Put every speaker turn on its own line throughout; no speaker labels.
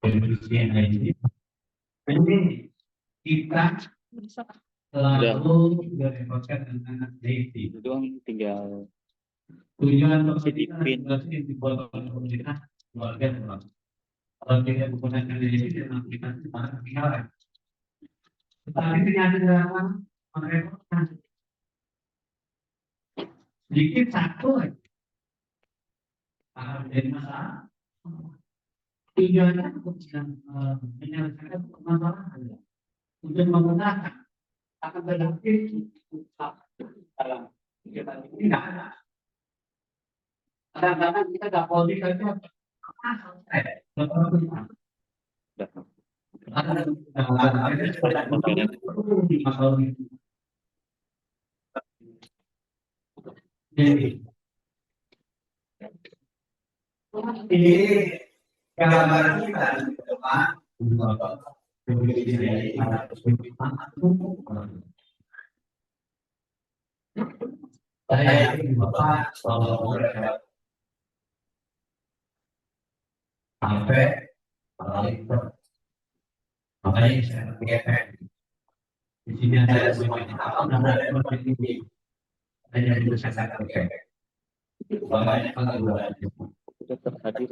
ini. Ini kita selalu berepotkan tentang safety.
Itu doang tinggal
Tujuan pembentukan yang dibuat oleh pemerintah keluarga dan kalau tidak menggunakan ini dengan aplikasi para pihak. Tetapi ternyata dalam merepotkan sedikit satu aja akan menjadi masalah. Tujuannya untuk menyelesaikan permasalahan untuk menggunakan akan tetapi dalam kegiatan ini tidak ada. Kadang-kadang kita nggak politik saja. Ini gambar kita di depan. Saya yakin Bapak selalu berharap sampai makanya saya pakai di sini ada semuanya apa ada ini hanya itu saya pakai makanya kalau
sudah terhadir.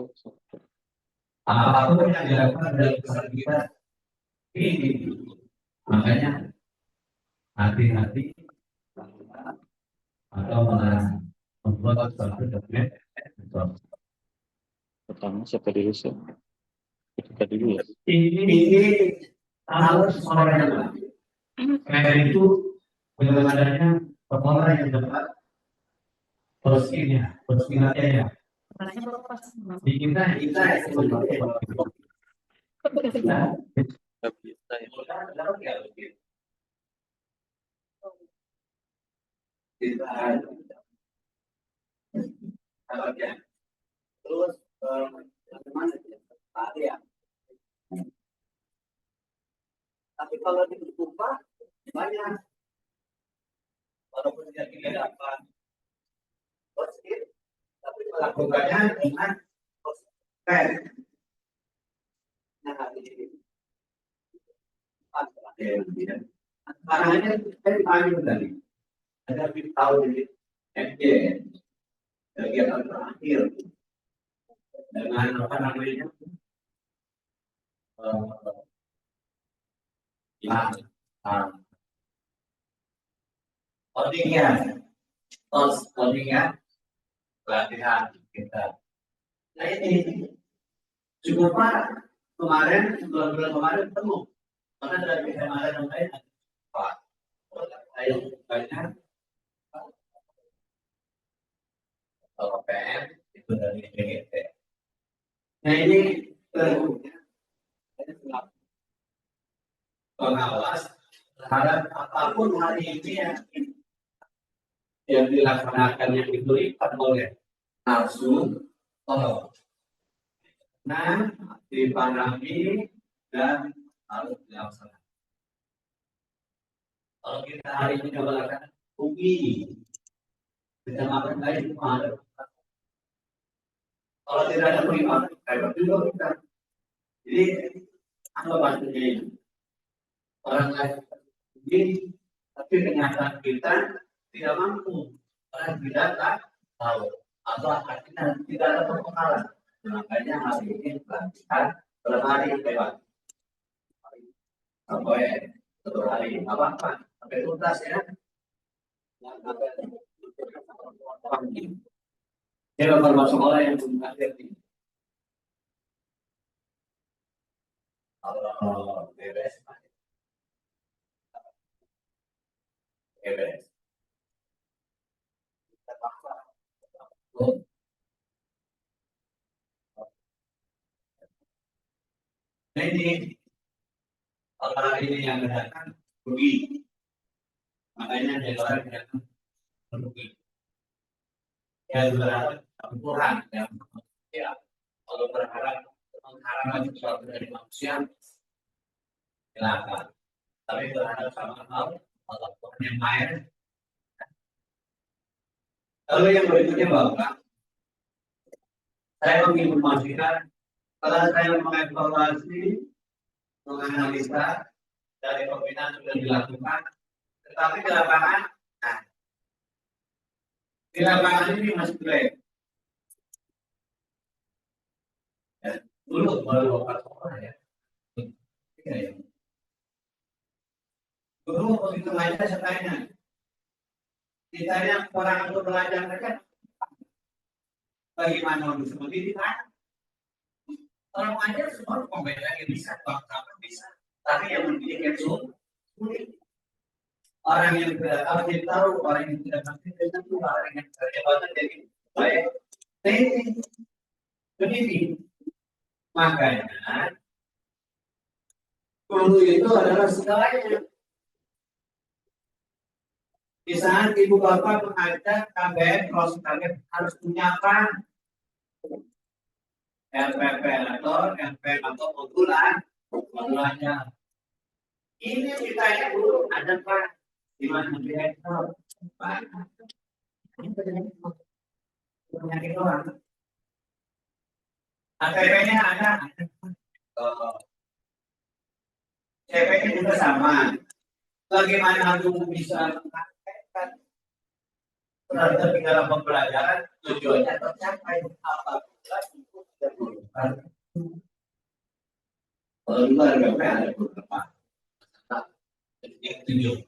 apapun yang dilakukan dalam pesan kita ini makanya hati-hati atau membuat sesuatu dokumen
Pertama siapa dulu sih? Kita dulu ya.
ini harus orang yang karena itu belum adanya orang yang dapat posisinya ya di kita terus bagaimana ya tapi kalau dibuka banyak walaupun tidak dapat positif tapi melakukannya dengan positif. Nah ini caranya saya tanya tadi ada tahu di MJ kegiatan terakhir dengan apa namanya codingnya pelatihan kita. Nah ini cukup Pak kemarin bulan kemarin ketemu karena dari kemarin sampai Pak saya banyak kalau PM itu dari BGT. Nah ini pengawas terhadap apapun hari ini yang dilaksanakan yang diberikan oleh langsung tolong. Nah, dipahami dan harus dilaksanakan. Kalau kita hari ini melakukan uji, tidak akan baik ada. Kalau tidak ada perintah, kayak juga kita. Jadi apa maksudnya ini? Orang lain uji, tapi kenyataan kita tidak mampu, orang tidak tahu, atau akhirnya tidak ada pengalaman. Makanya hari ini pelatihan berhari lewat. Sampai satu hari apa sampai tuntas ya. Saya termasuk orang yang belum hadir ini. Kalau beres, beres. Nah ini kalau hari ini yang datang rugi, makanya jalan datang rugi. Ya berharap kurang ya. Kalau berharap mengharapkan sesuatu dari manusia, silakan. Tapi berharap sama hal ataupun yang lain. Lalu yang berikutnya Bapak, saya menginformasikan Setelah saya mengevaluasi, menganalisa dari pembinaan sudah dilakukan, tetapi di lapangan, nah, di lapangan ini masih jelek. Ya, dulu baru 4 orang ya. Ya. Dulu begitu aja saya ditanya orang untuk belajar mereka, bagaimana untuk seperti itu kan? Orang aja semua pembelajaran bisa, bangsa bisa, tapi yang mendidik yang sulit. Orang yang tidak tahu jadi tahu, orang yang tidak ngerti jadi tahu, orang yang berjabatan jadi baik. Ini makanya guru itu adalah segalanya. Di saat ibu bapak mengajak KBM, proses KBM harus punya apa? LPP atau modulannya. Ini ditanya dulu ada Pak di mana direktur Pak. Ini penyakit orang. ATP-nya ada. CP-nya juga sama. Bagaimana aku bisa mengatakan terhadap dalam pembelajaran tujuannya tercapai apa? Kalau juga ada beberapa yang tujuh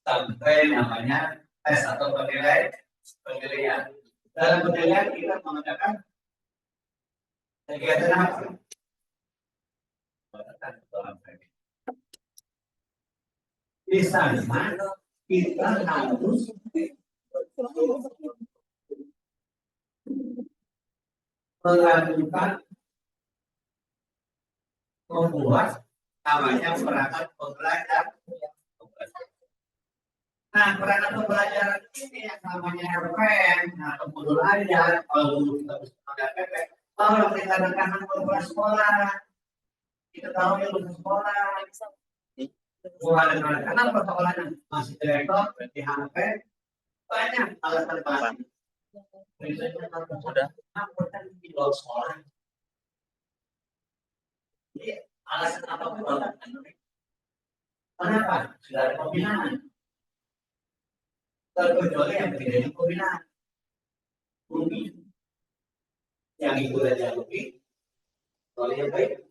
sampai namanya tes atau penilaian. Dalam penilaian kita mengatakan kegiatan apa? Di sana kita harus melakukan membuat namanya perangkat pembelajar. Nah, perangkat pembelajaran ini yang namanya RPM atau modul ajar, kalau kita bisa pakai PP, kalau kita rekanan pembelajaran sekolah, kita tahu yang lulus sekolah, mulai dengan karena persoalan masih direktur di HP banyak alasan pasti. Sudah, di luar sekolah. Jadi alasan apapun kenapa? Sudah ada pembinaan. Terkecuali yang tidak pembinaan. Rugi. Yang itu saja rugi. Kalau yang baik.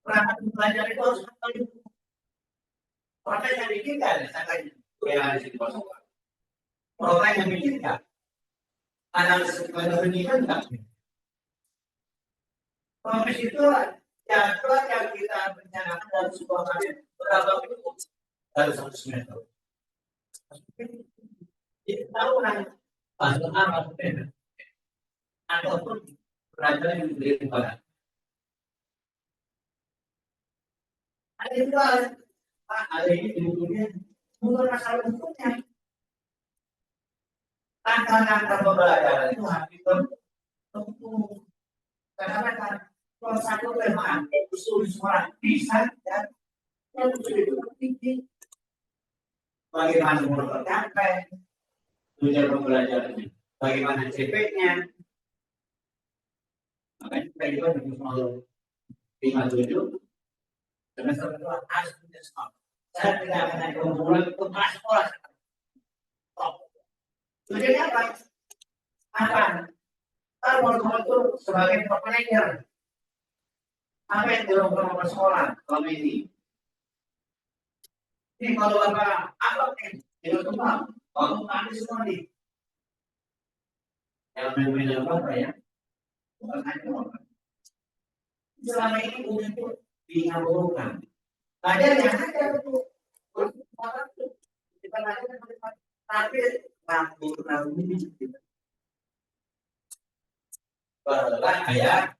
Perangkat belajar itu harus kembali. Proses yang dikirimkan, misalkan yang ada di bawah. Program yang dikirimkan. Analisis penelitian enggak. Proses itu jadwal yang kita rencanakan dalam sebuah karya berapa minggu dari 1 semester. Kita tahu kan pasal apa ataupun belajar yang diberi kepada. Ada juga ada ini bukunya bukan masalah bukunya. Langkah-langkah pembelajaran itu harus ditempuh. Karena kan kalau satu tema usul sekolah bisa dan yang itu penting. Bagaimana menurut tercapai tujuan pembelajarannya, bagaimana CP-nya. Makanya kita juga harus 57 semester kedua harus punya sekolah. Saya tidak akan ada hubungan ke sekolah. Tujuannya apa? Apa? Kalau itu sebagai manajer, apa yang dilakukan oleh sekolah selama ini? Ini kalau bapak apa nih? Tidak semua. Kalau kami semua nih, yang mempunyai apa ya? Bukan hanya orang. Selama ini untuk dilakukan. Belajar yang ada itu, kita belajar tapi rambu ini. Barulah kayak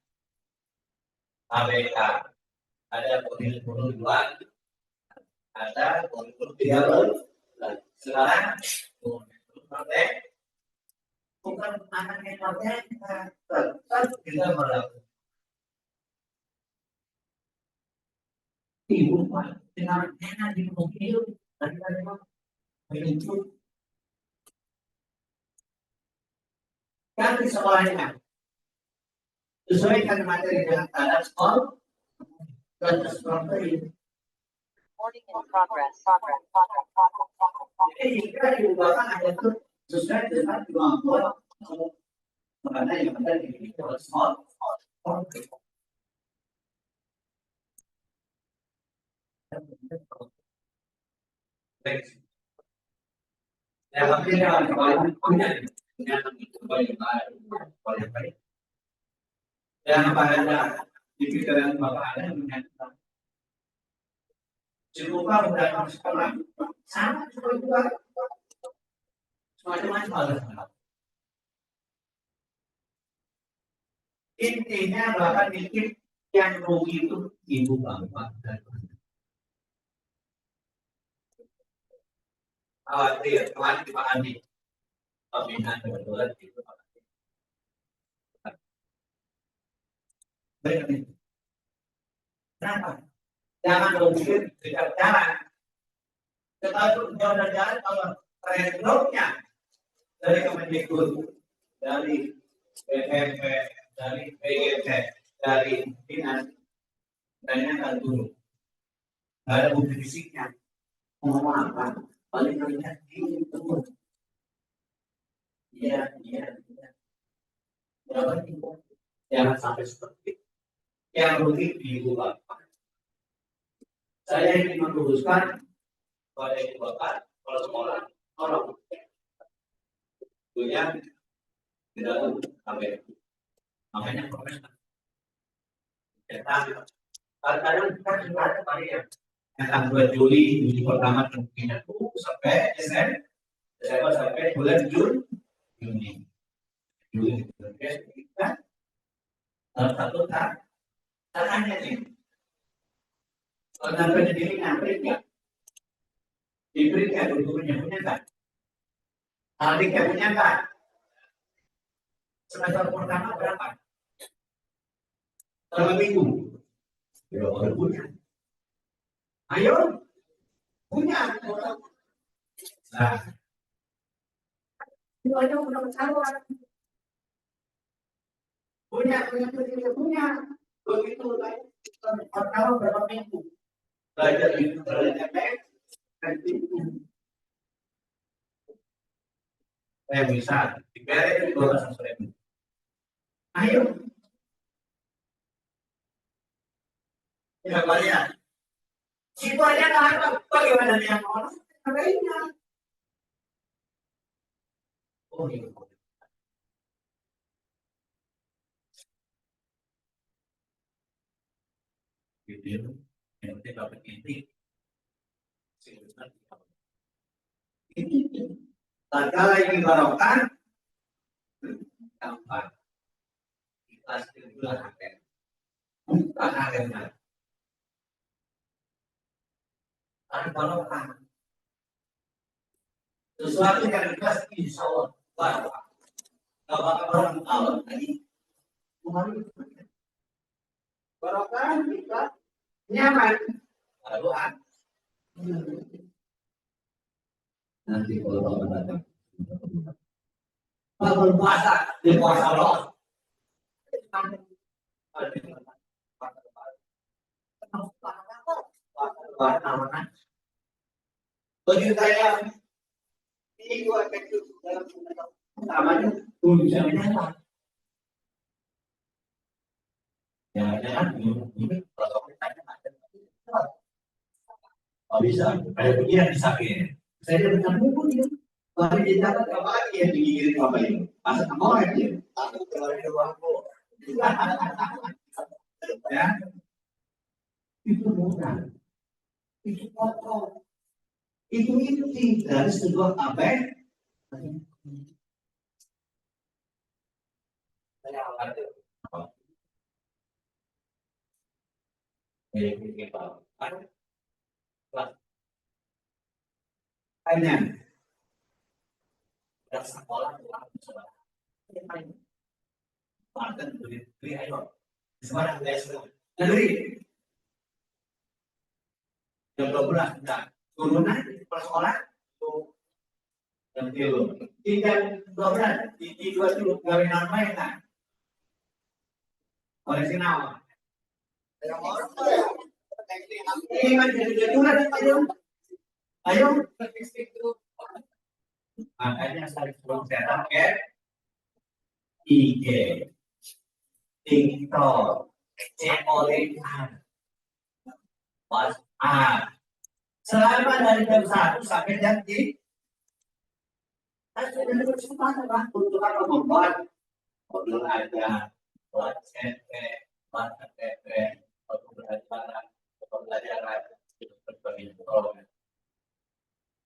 ABK, ada kurikulum 2, ada kurikulum 3. Sekarang kurikulum partai bukan anaknya partai, tetap kita berlaku. Ibu dengan enak di mobil dari itu ganti sekolahnya, sesuaikan materi dengan keadaan sekolah dan seperti
Recording in progress.
jadi jika diubahkan ada itu sesuai dengan kemampuan karena yang ada di sekolah. Yang penting adalah kembali punya yang kembali baik. Yang pada di pikiran bapak ada menyatakan cukup berdatang sekolah sama seperti juga macam-macam alasan. Intinya bahkan mikir yang rugi itu ibu bapak dan khawatir kemarin dipahami pembinaan kebetulan itu baik. Kenapa? Jangan berpikir tidak jalan. Tetapi jalan kalau trendnya dari Kemendikbud, dari BMP, dari PGT, dari Dinas, dan akan turun. Tidak ada bukti fisiknya. Ngomong apa? Paling banyak ini turun. Iya. Jangan sampai seperti itu. Yang rugi di ibu bapak. Saya ingin meluruskan pada ibu bapak, kalau sekolah, orang punya di dalam KPR. Makanya profesional. Kadang-kadang kita juga ada varian. Yang 2 Juli pertama tentunya sampai Desember sampai bulan Juni. Kita dalam satu tahun. Caranya nih. Kalau sampai diri nyamperin nggak? Diberikan gurunya punya kan? Adiknya punya kan? Semester pertama berapa? Selama minggu? Ya, baru punya. Ayo, punya. Nah, itu aja udah ketahuan. Punya. Begitu lah. Pertama berapa minggu? Belajar itu saya bisa dibayar itu 12.000. Ayo. Ya bayar. Situ aja nggak ada. Bagaimana yang orang? Kayaknya. Oh iya. Gitu. Yang penting dapat inti. Tatkala ini barokah, gampang. Ikhlas itu akhir. Bukan akhirnya. Tapi barokah. Sesuatu yang ikhlas insya Allah barokah. Kalau orang awal tadi, barokah kita nyaman. Lalu nanti kalau Bapak datang, Bapak berpuasa di puasa Allah. Bagi saya ini dua efektif dalam utamanya tujuannya apa? Jangan-jangan ini kalau ditanya ada. Oh bisa, ada pikiran disakit. Saya dapat buku dia. Kalau didapat apa lagi yang digigirin apa ini? Masa mau aja. Aku keluarin uangku. Ya, itu bukan. Itu pokok. Itu inti dari sebuah apa? Saya akan hanya dan sekolah Banten beri ayo sekarang negeri jam 12 nah turunan sekolah Yang tilu. Tiga 12 di 2 tilu gawe nama ya kan. Koleksi nama. Ini macam jatulah ayo. Ayo. Makanya saya sebelum setup ya. IG, TikTok, COD, WhatsApp. Selama dari jam 1 sampai jam 3, saya sudah berkesempatan lah untuk apa membuat modul aja, buat CP, buat KTP, untuk pembelajaran, berbagai program.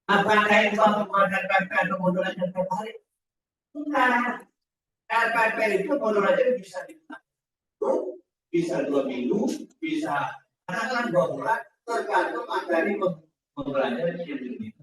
Apakah itu membuat KTP kemudian yang terbaik? Enggak. KTP itu modul aja bisa dilakukan, bisa 2 minggu, bisa katakanlah 2 bulan, tergantung materi pembelajaran yang diminta.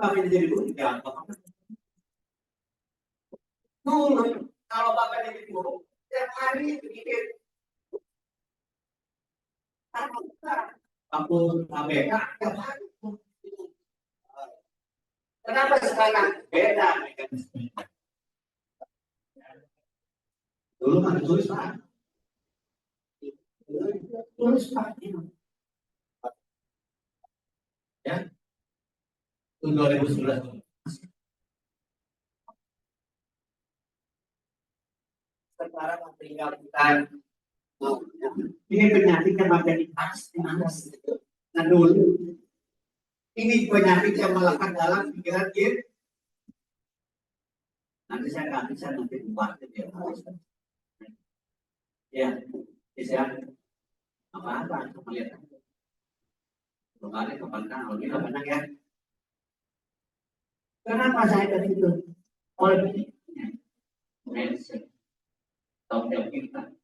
Kami jadi guru gampang. Dulu kalau bapak jadi guru, setiap hari bikin aku ABK tiap hari. Kenapa sekarang beda mekanisme? Dulu kan tulis pak, tulis pak, ya, itu 2011. Sekarang tinggal kita, ini penyakit yang materi pasti malas. Nah dulu, ini penyakit yang melekat dalam pikiran kita. Nanti saya nggak bisa nanti buat ya. Ya, bisa apa-apa melihat. Kemarin kapan lebih banyak ya. Kenapa saya ke situ? Oleh mindset, tanggung jawab kita.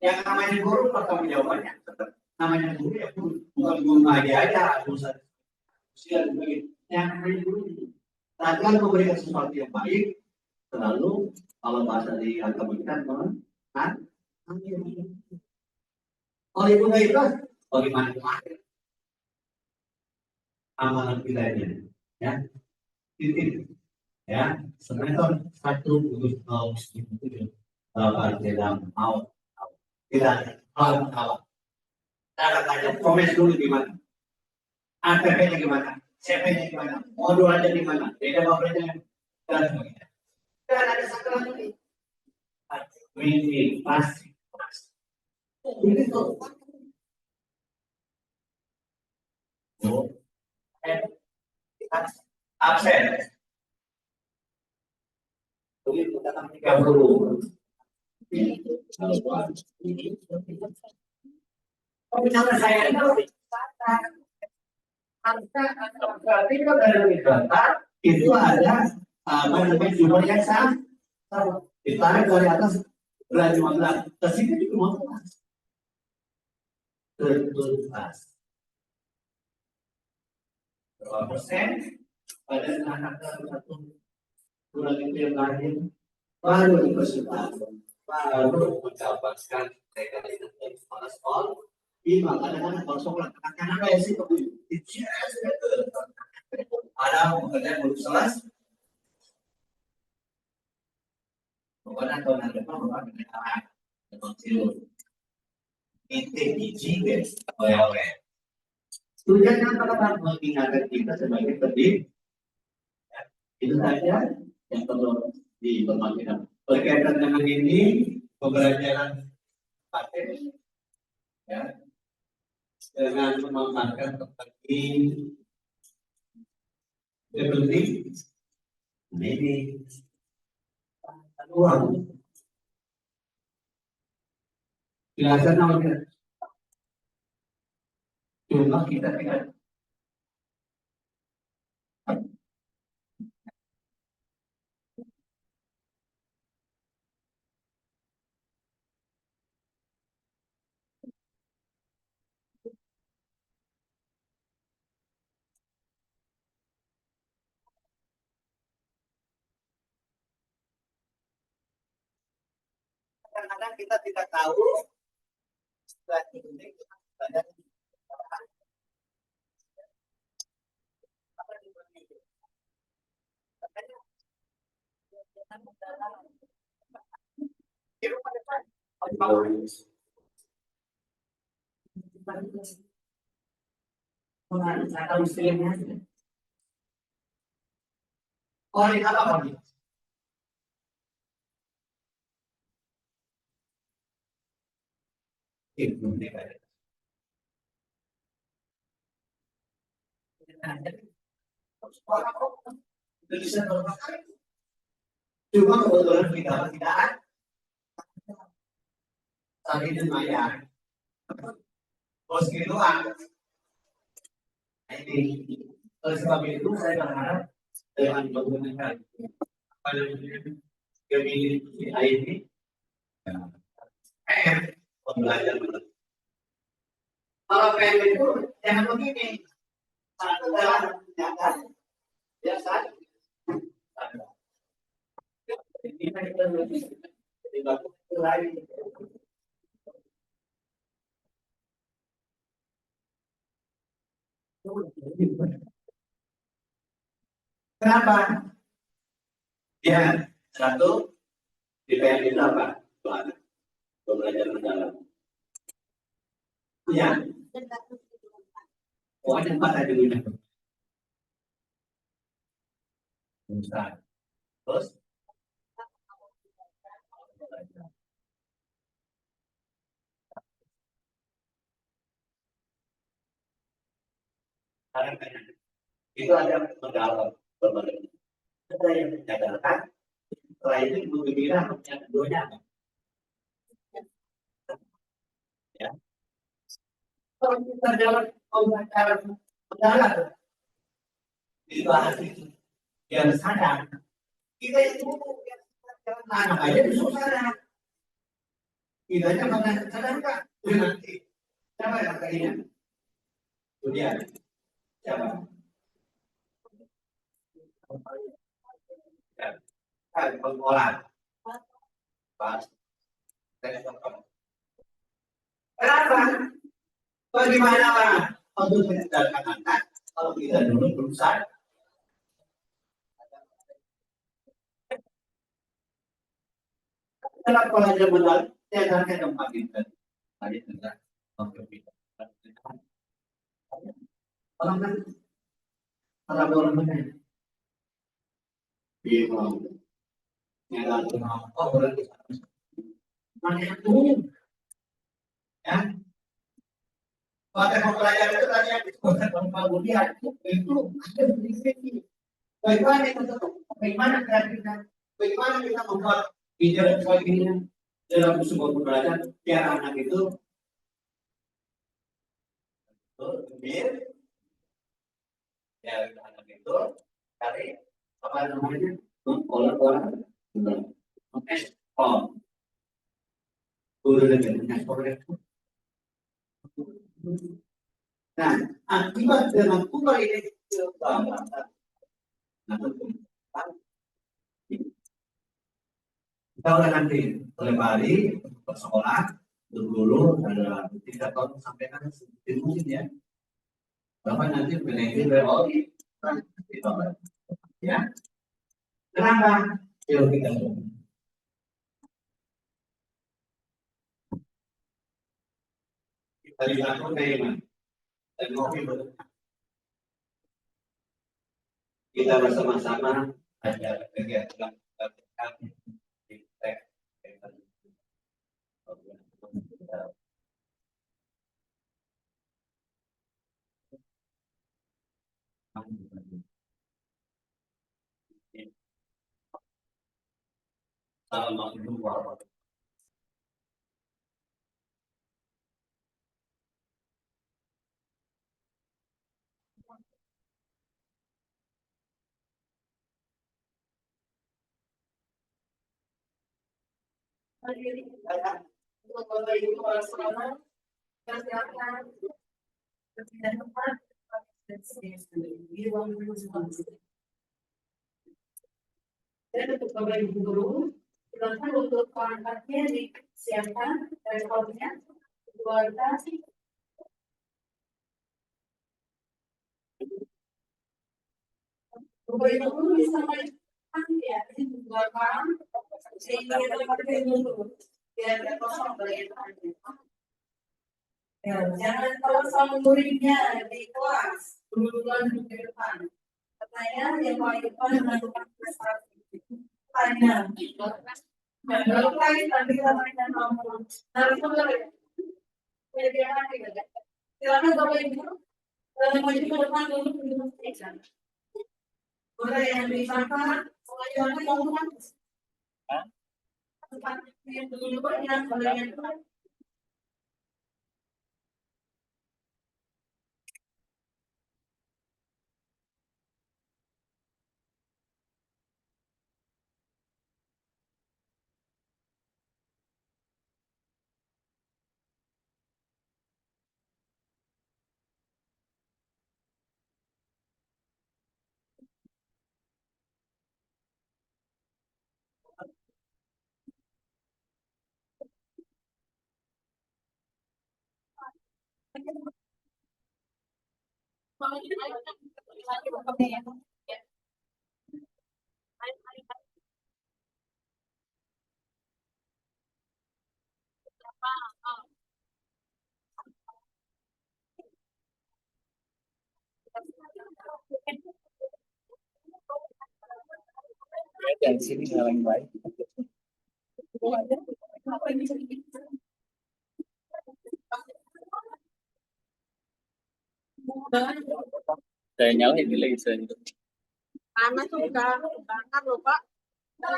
Yang namanya guru pertanggung jawabannya tetap. Namanya guru ya bukan guru aja urusan sosial begitu. Yang namanya guru takkan memberikan sesuatu yang baik, selalu kalau bahasa di agama kita kan kalau itu nggak ikhlas, bagaimana kemarin amalan pilihannya, ya, titik, ya, sebenarnya satu untuk itu tidak mau, tidak mau, cara komen dulu gimana, APP-nya gimana, CP-nya gimana, modulnya gimana, beda bapaknya dan sebagainya. Dan ada satu lagi, ini pasti. Ini tuh. Absen. Jadi kita 30. Kalau saya itu ada apa namanya jumlah yang sama ditarik dari atas berat 15 ke sini juga 15 berapa persen pada anak satu bulan itu yang lain baru dipersiapkan baru mendapatkan legalitas dari sekolah di kadang-kadang kalau sekolah anak-anak kayak sih ada pekerjaan belum selesai. Pokoknya tahun depan bapak kenal kecil ITIG guys, oleh tujuan yang telah mengingatkan kita sebagai pendidik. Itu saja yang perlu diperhatikan. Berkaitan dengan ini pembelajaran paten, ya, dengan memanfaatkan teknologi ini uang. Jelaskan namanya. Cuma kita tidak. kadang-kadang kita tidak tahu oh ini apa nih? Cuma kebetulan kita tidak saling lumayan. Bos gitu ini oleh sebab itu saya berharap dengan menggunakan Gemini ini pembelajaran. Kalau PM itu jangan begini. Satu jalan jangan biasa. Ini kita lain. Kenapa? Ya, satu di PM itu apa? Pembelajaran mendalam. Ya. Oh, ada 4 aja dulu. Terus? Itu ada mendalam pembelajaran. Ada yang menyatakan setelah itu ibu gembira yang keduanya apa? Ya. Kalau kita dalam pembelajaran mendalam dibahas itu yang sadar kita itu anak aja bisa sadar kita aja mana sadar kan nanti siapa yang kayaknya kemudian siapa kan pengolah pas kenapa bagaimana untuk mengendalikan anak kalau kita dulu berusaha dalam pelajaran mendalam diajarkan tempat kita tadi tentang orang kan orang mana dia mau nyala oh orang mana yang tuh ya pada pelajaran itu tadi yang disebutkan pembangunan itu ada definisi bagaimana kita bagaimana kreatifnya bagaimana kita membuat pikiran sebagainya dalam sebuah pembelajaran biar anak itu lebih ya anak itu cari apa namanya orang ekspor ekspor itu. Nah akibat dengan pola ini kita udah nanti oleh Bali bersekolah dulu ada 3 tahun sampai kan di musim ya bapak nanti peneliti biologi ya kenapa yuk kita dibangun dari mana dan kopi kita bersama-sama ada kegiatan Assalamualaikum warahmatullahi
Dan untuk Bapak Ibu guru, silakan untuk perangkatnya Siapkan responnya, keluarga. Bapak Ibu bisa main ya, ini bukan sehingga kita pakai dulu biar nggak kosong bagian. Ya, jangan kosong muridnya di kelas, duluan di depan. Katanya yang paling depan melakukan prestasi. Tanya. Kalau lagi tadi katanya ngomong, harus mulai. Jadi apa gitu? Silakan Bapak Ibu, maju ke depan dulu untuk menjelaskan. Boleh yang disangka, yang ngomong. Yang dulu yang boleh.
Dari sini yang baik. Saya nyalain di laser itu.
Panas tuh udah bakar loh Pak.
Nah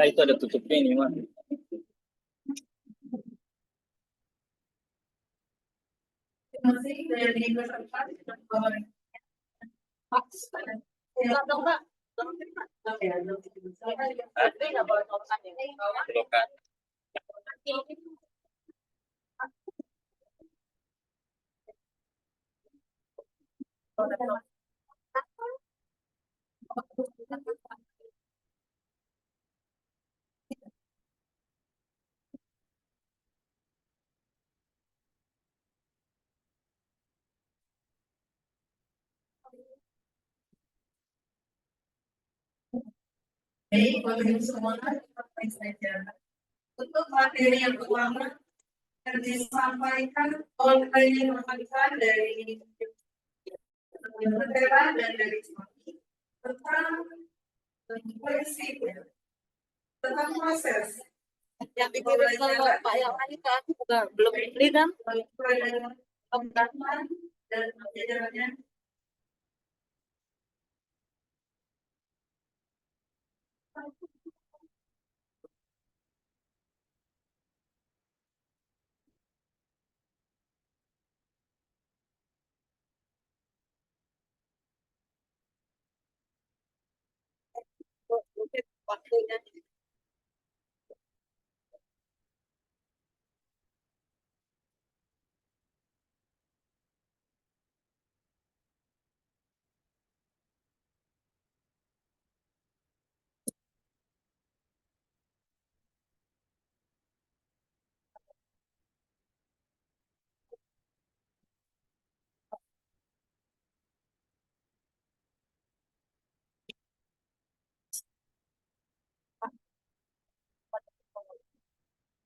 itu ada tutupnya ini mah.
Masih dari peserta silakan dong Pak.
Belokan.
Baik, Bapak Ibu semua, saja. Untuk materi yang pertama yang disampaikan oleh rekan dari Kementerian dan dari Semakin tentang prinsip, tentang proses yang dikirim ke Pak yang tadi kan juga belum dibeli kan? Pembangunan dan jajarannya. Waktunya.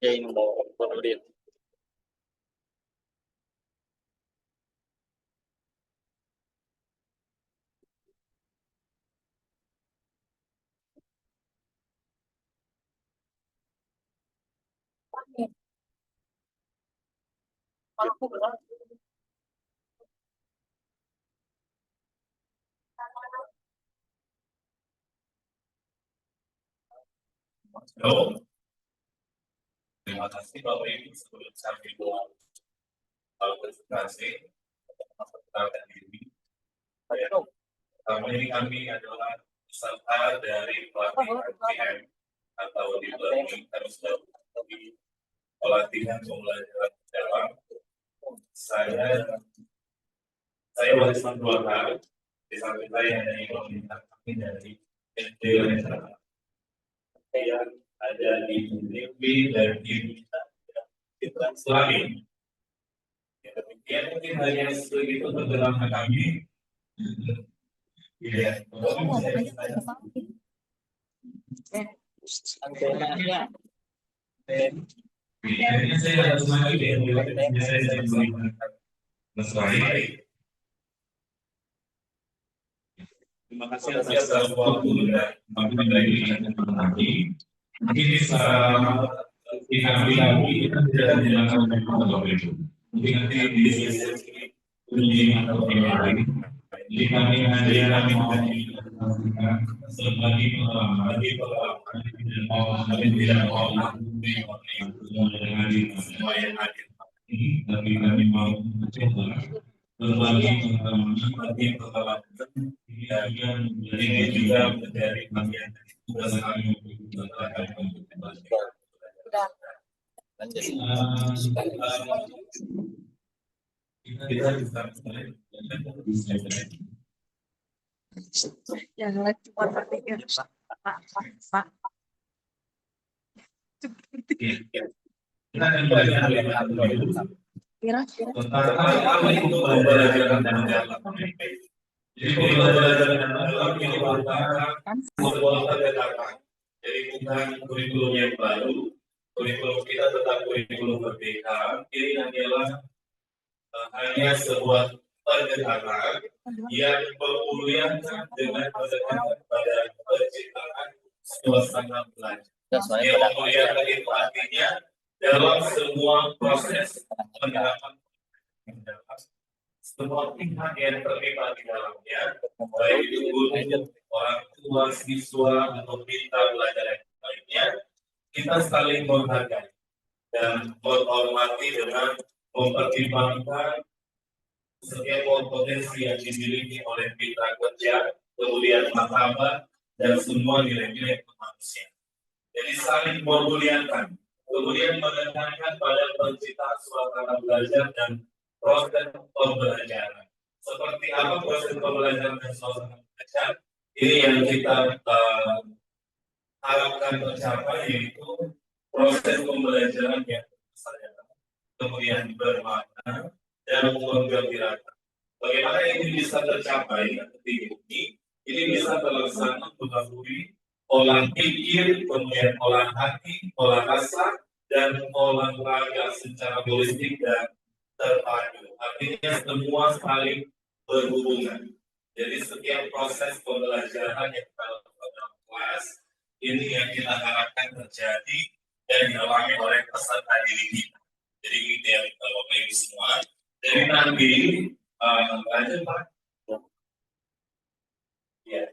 Ya ini mau kemudian. Halo. Terima kasih Bapak Ibu sebelum saya membuat presentasi perkenalkan diri. Ini kami adalah peserta dari pelatihan PM atau di learning terus dari pelatihan pembelajaran dalam. Saya warisan keluarga. Di samping saya ada yang meminta kami dari SD yang ada di NIP dan di kita selain. Ya, demikian mungkin hanya segitu perkenalan kami. Ya, ini saya harus lagi saya berikan Mas Wahid. Terima kasih atas waktu dan makin lagi nanti. Ini kita tidak menjalankan memang itu. Mungkin nanti di sesi uji atau yang lain. Jadi kami sebagai pengalaman kami tidak mau menghadiri semua yang hadir ini, tapi kami mau mencoba berbagi pengalaman ini juga menjadi bagian dari tugas kami untuk kita bisa
Jangan cuma berpikir Pak.
kita akan belajar
Kira-kira
tentang apa itu pembelajaran dan mendalam. Jadi pembelajaran dan mendalam ini merupakan sebuah pendekatan. Jadi bukan kurikulum yang baru, kurikulum kita tetap kurikulum merdeka. Ini adalah hanya sebuah pendekatan yang memuliakan dengan pendekatan pada penciptaan suasana belajar. Yang memuliakan itu artinya dalam semua proses penerapan semua pihak yang terlibat di dalamnya, baik itu guru, orang tua, siswa, atau mitra belajar yang lainnya, kita saling menghargai dan menghormati dengan mempertimbangkan setiap kompetensi yang dimiliki oleh mitra kerja, kemudian martabat dan semua nilai-nilai kemanusiaan. Jadi saling memuliakan, kemudian menekankan pada penciptaan suasana belajar dan proses pembelajaran. Seperti apa proses pembelajaran dan suasana belajar? Ini yang kita harapkan tercapai, yaitu proses pembelajaran yang berkelanjutan, kemudian bermakna dan menggembirakan. Bagaimana ini bisa tercapai? Ketiga ini bisa terlaksana melalui olah pikir, kemudian olah hati, olah rasa, dan olah raga secara holistik dan terpadu. Artinya semua saling berhubungan. Jadi setiap proses pembelajaran yang kita lakukan dalam kelas ini yang kita harapkan terjadi dan dialami oleh peserta didik kita. Jadi itu yang kita lakukan semua. Jadi nanti lanjut Pak. Ya.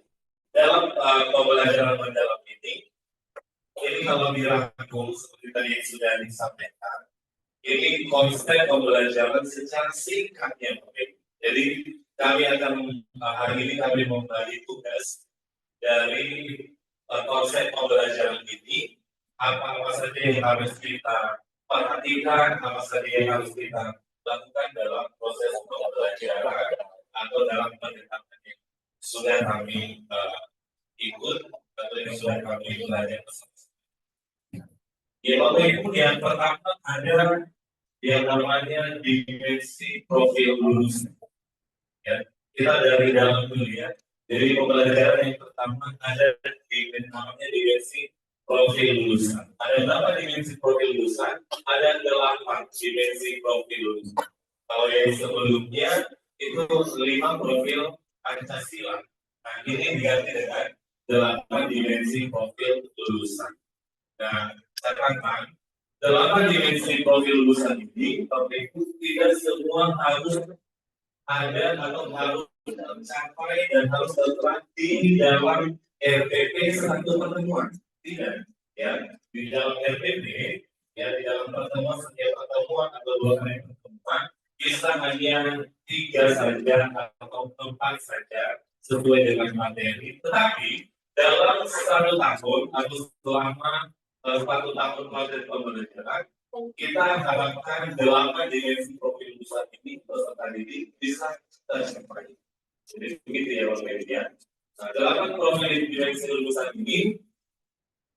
Dalam pembelajaran mendalam ini kalau dirangkum seperti tadi yang sudah disampaikan, ini konsep pembelajaran secara singkat yang berbeda. Jadi kami akan hari ini kami membagi tugas dari konsep pembelajaran ini, apa saja yang harus kita perhatikan, apa saja yang harus kita lakukan dalam proses pembelajaran atau dalam pendekatan yang sudah kami ikut atau yang sudah kami belajar bersama. Ya, Bapak Ibu, yang pertama ada yang namanya dimensi profil lulusan. Ya, kita dari dalam dulu ya. Jadi pembelajaran yang pertama ada namanya dimensi profil lulusan. Ada berapa dimensi profil lulusan? Ada 8 dimensi profil lulusan. Kalau yang sebelumnya itu 5 profil Pancasila. Nah, ini diganti dengan 8 dimensi profil lulusan. Nah, catatan 8 dimensi profil lulusan ini, Bapak Ibu, tidak semua harus ada atau harus tercapai dan harus tertuang di dalam RPP satu pertemuan. Tidak, ya. Di dalam RPP, ya, di dalam pertemuan setiap pertemuan atau 2 kali pertemuan, bisa hanya 3 saja atau 4 saja sesuai dengan materi. Tetapi dalam 1 tahun atau selama 1 tahun proses pembelajaran, kita harapkan 8 dimensi profil lulusan ini peserta didik bisa tercapai. Jadi begitu ya Bapak Ibu ya. Nah, 8 profil dimensi lulusan ini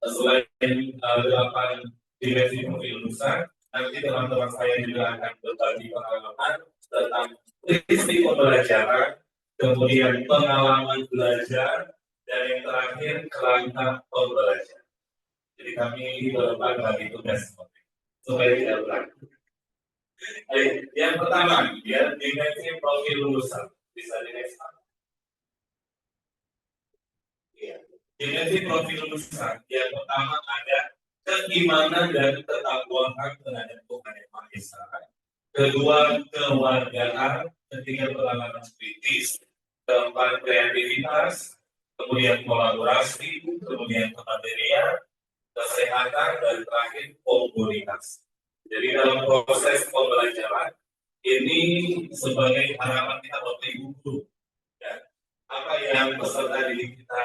Selain 8 dimensi profil lulusan, nanti teman-teman saya juga akan berbagi pengalaman tentang prinsip pembelajaran, kemudian pengalaman belajar, dan yang terakhir kerangka pembelajaran. Jadi kami berbagi tugas supaya tidak berat. Yang pertama, ya, dimensi profil lulusan. Bisa di next slide. Ya. Dimensi profil lulusan yang pertama ada keimanan dan ketakwaan terhadap Tuhan Yang Maha Esa. Kedua, kewargaan. Ketiga, pengalaman kritis. Keempat, kreativitas. Kemudian kolaborasi. Kemudian kemandirian, kesehatan, dan terakhir komunitas. Jadi dalam proses pembelajaran ini sebagai harapan kita Bapak Ibu guru, ya, apa yang peserta didik kita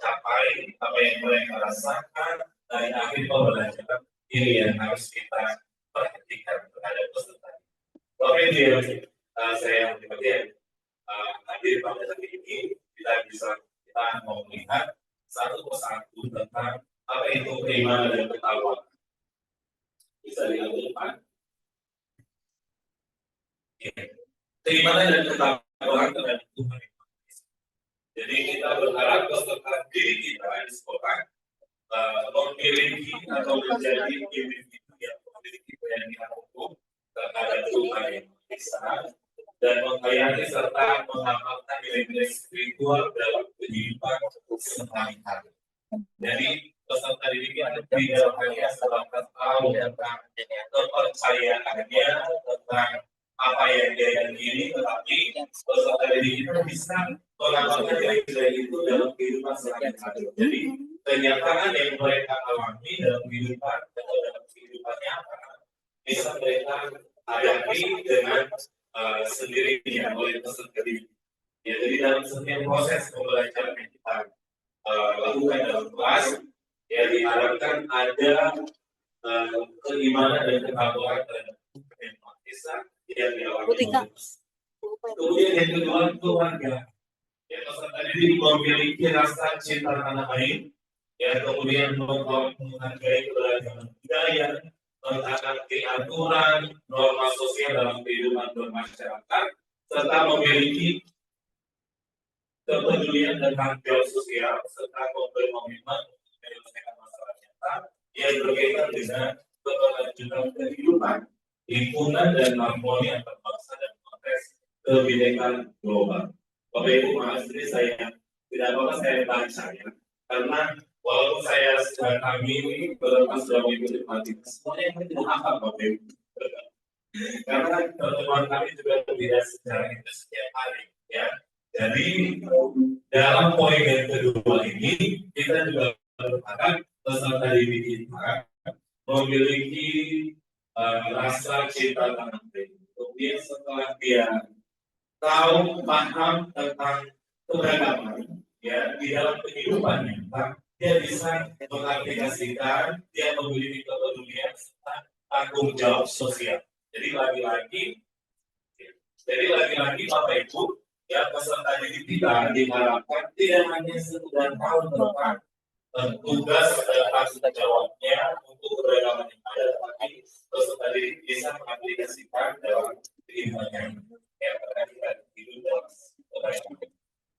capai, apa yang mereka rasakan dari akhir pembelajaran ini yang harus kita perhatikan terhadap peserta. Oke, saya kemudian hadir pada hari ini kita mau melihat satu persatu tentang apa itu keimanan dan ketakwaan. Bisa lihat ke depan. Keimanan dan ketakwaan terhadap Tuhan. Jadi kita berharap peserta diri kita di sekolah memiliki atau menjadi individu yang memiliki keyakinan hukum terhadap Tuhan Yang Maha Esa dan menghayati serta mengamalkan nilai-nilai spiritual dalam kehidupan sehari-hari. Jadi peserta didik ada tidak hanya sebatas tahu tentang kepercayaannya tentang apa yang dia yakini, tetapi peserta didik itu bisa mengamalkan nilai-nilai itu dalam kehidupan sehari-hari. Jadi kenyataan yang mereka alami dalam kehidupan atau dalam kehidupannya bisa mereka hadapi dengan sendirinya oleh peserta didik. Ya, jadi dalam setiap proses pembelajaran yang kita lakukan dalam kelas, ya diharapkan ada keimanan dan ketakwaan terhadap Tuhan Yang Maha Esa yang dialami. Kemudian yang kedua, keluarga. Ya, peserta didik memiliki rasa cinta tanah air, ya, kemudian menghargai keberagaman budaya, mentaati aturan, norma sosial dalam kehidupan bermasyarakat, serta memiliki kepedulian dan tanggung jawab sosial serta berkomitmen untuk menyelesaikan masalah nyata yang berkaitan dengan keberlanjutan kehidupan, lingkungan, dan harmoni antar bangsa dan konteks kebinekaan global. Bapak Ibu, maaf ini saya tidak apa-apa saya baca ya, karena walaupun saya kami ini berlepas sudah mengikuti pelatihan, semuanya yang tidak hafal Bapak Ibu. Karena pertemuan kami juga tidak secara itu setiap hari ya. Jadi dalam poin yang kedua ini kita juga berharap peserta didik kita memiliki rasa cinta tanah air. Kemudian setelah dia tahu paham tentang keberagaman ya di dalam kehidupannya, dia bisa mengaplikasikan, dia memiliki kepedulian serta tanggung jawab sosial. Jadi lagi-lagi Bapak Ibu, ya peserta didik kita diharapkan tidak hanya sekedar tahu tentang tugas dan tanggung jawabnya untuk keberagaman yang ada, tetapi peserta didik bisa mengaplikasikan dalam kehidupannya yang kita hidup dalam keberagaman.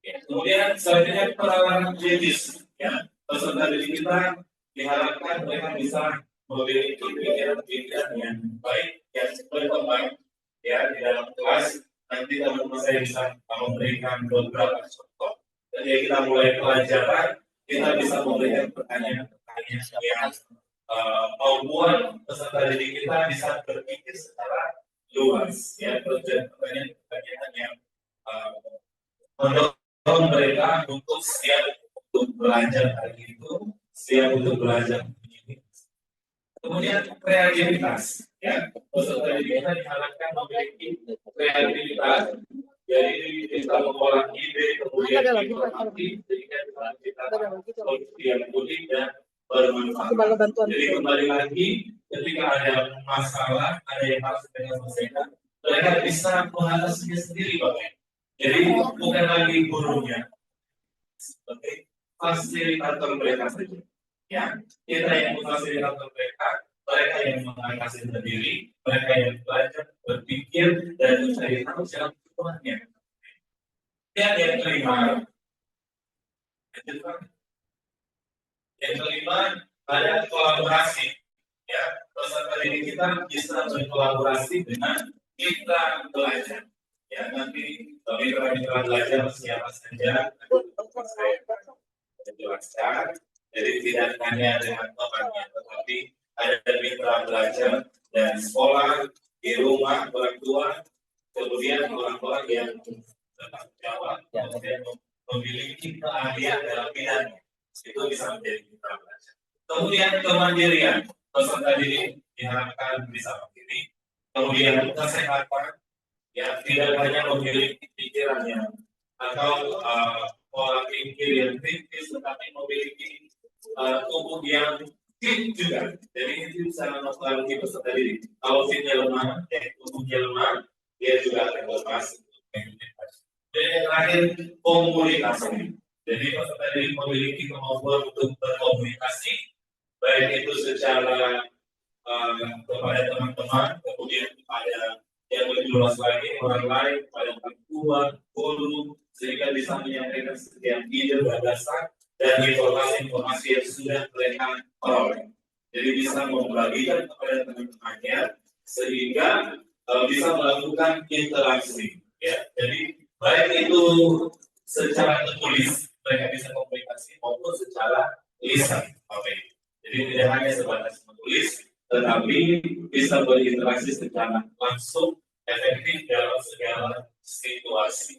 Ya. Kemudian selanjutnya pengalaman kritis, ya peserta didik kita diharapkan mereka bisa memiliki pikiran yang baik, yang berkembang, ya di dalam kelas. Nanti teman-teman saya bisa memberikan beberapa contoh. Ketika kita mulai pelajaran, kita bisa memberikan pertanyaan-pertanyaan yang membuat peserta didik kita bisa berpikir secara luas, ya pertanyaan-pertanyaan yang mendorong mereka untuk siap untuk belajar hari itu, siap untuk belajar ini. Kemudian kreativitas. Ya, peserta didik kita diharapkan memiliki kreativitas, jadi kita mengolah ide, kemudian inovasi, sehingga kita solusi yang unik dan bermanfaat. Jadi kembali lagi, ketika ada masalah, ada yang harus kita selesaikan, mereka bisa mengatasinya sendiri, Bapak. Jadi bukan lagi gurunya, seperti fasilitator mereka saja. Ya, kita yang memfasilitasi mereka yang mengatasi sendiri, mereka yang belajar berpikir dan mencari tahu jalan keluarnya. Dan yang kelima, ada kolaborasi. Ya, peserta didik kita bisa berkolaborasi dengan mitra belajar. Ya, nanti mitra belajar siapa saja saya jelaskan. Jadi tidak hanya dengan temannya, tetapi ada mitra belajar dan sekolah di rumah orang tua, kemudian orang-orang yang bertanggung jawab, kemudian memiliki keahlian dalam bidangnya, itu bisa menjadi mitra belajar. Kemudian kemandirian peserta didik diharapkan bisa mandiri. Kemudian kesehatan, ya tidak hanya memiliki pikirannya atau pola pikir yang kritis, tetapi memiliki tubuh yang fit juga. Jadi itu bisa mempengaruhi peserta didik. Kalau fitnya lemah, tubuhnya lemah, dia juga akan lemas. Dan yang terakhir, komunikasi. Jadi peserta didik memiliki kemampuan untuk berkomunikasi, baik itu secara kepada teman-teman, kemudian kepada yang lebih luas lagi, orang lain, pada orang tua, guru, sehingga bisa menyampaikan setiap ide, gagasan, dan informasi-informasi yang sudah mereka peroleh. Jadi bisa membagikan kepada teman-temannya, sehingga bisa melakukan interaksi. Ya, jadi baik itu secara tertulis, mereka bisa komunikasi, maupun secara lisan. Jadi tidak hanya sebatas menulis, tetapi bisa berinteraksi secara langsung efektif dalam segala situasi.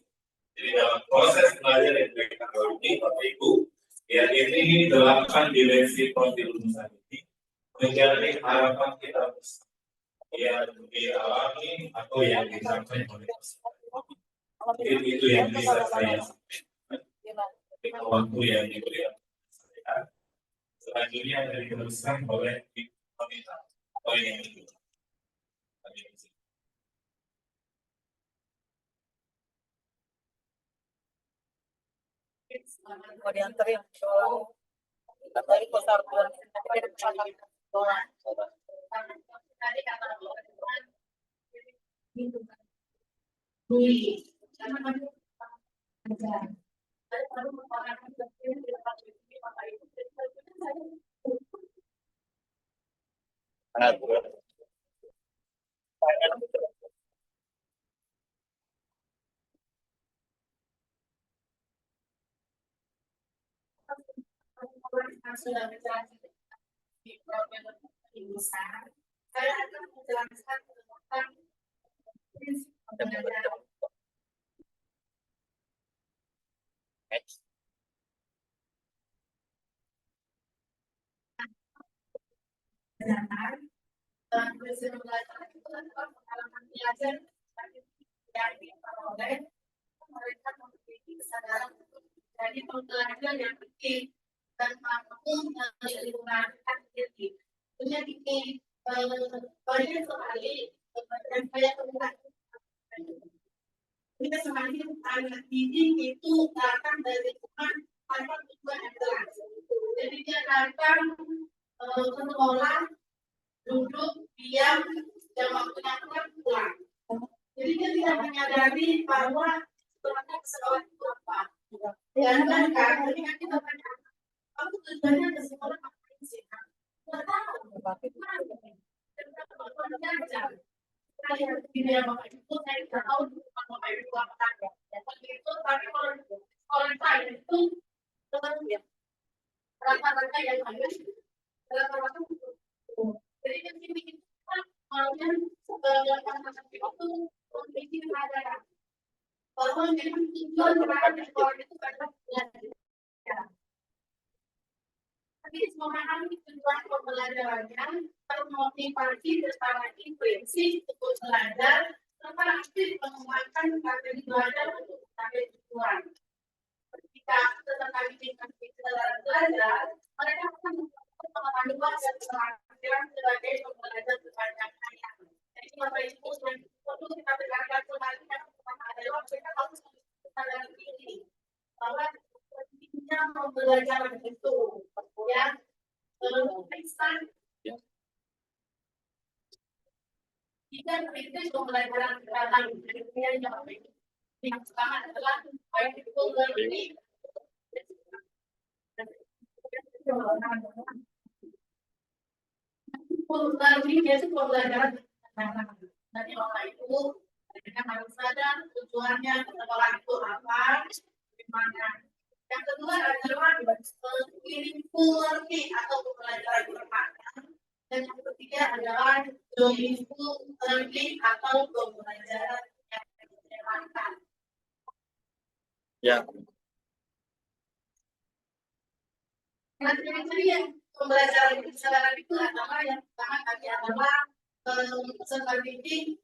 Jadi dalam proses belajar yang mereka alami, Bapak Ibu, ya ini 8 dimensi profil lulusan ini menjadi harapan kita bersama yang dialami atau yang dicapai oleh peserta. Jadi itu yang bisa saya sampaikan. Waktu yang diberikan saya. Selanjutnya akan diteruskan oleh pemerintah. Poin yang kedua.
Mau dianterin dari persatuan
Tadi kata sudah menjelaskan di program besar, saya akan menjelaskan tentang prinsip pembelajaran. Benar, prinsip pembelajaran itu adalah pengalaman belajar yang diperoleh mereka memiliki kesadaran untuk menjadi pembelajar yang aktif dan mampu melakukan aktivitas. Jadi banyak sekali yang saya temukan. Kita semakin anak didik itu datang dari Tuhan tanpa tujuan yang jelas. Jadi dia datang ke sekolah, duduk, diam, dan waktunya pulang. Jadi dia tidak menyadari bahwa sebenarnya sekolah itu apa. Dan bahkan ketika kita tanya, aku tujuannya ke sekolah ngapain sih? Nggak tahu. Belajar. Saya tidak mau itu, saya tidak tahu mau itu apa. Itu tapi kalau saya itu rata-rata yang ada, rata-rata jadi di sini kita maunya itu memiliki pelajaran. Bahwa memang tujuan berada di sekolah itu adalah belajar. Tapi memahami tujuan pembelajarannya termotivasi bertambahnya prinsip untuk belajar serta aktif mengembangkan strategi belajar untuk mencapai tujuan. Ketika peserta didik belajar, mereka akan memperoleh pengetahuan dan keterampilan sebagai pembelajar sepanjang hayat. Jadi Bapak Ibu yang perlu kita tekankan kembali yang pertama adalah mereka harus sadar ini bahwa pentingnya pembelajaran itu, ya. next time.
Ya.
Jika itu pembelajaran kegiatan yang pertama adalah mindful learning. Mindful learning itu pembelajaran dari orang itu, mereka harus sadar tujuannya sekolah itu apa, gimana. Yang kedua adalah meaningful learning atau pembelajaran bermakna. Dan yang ketiga adalah joyful learning atau pembelajaran yang menyenangkan.
Ya.
Nah, ciri-ciri pembelajaran kesadaran itu adalah yang pertama tadi adalah peserta didik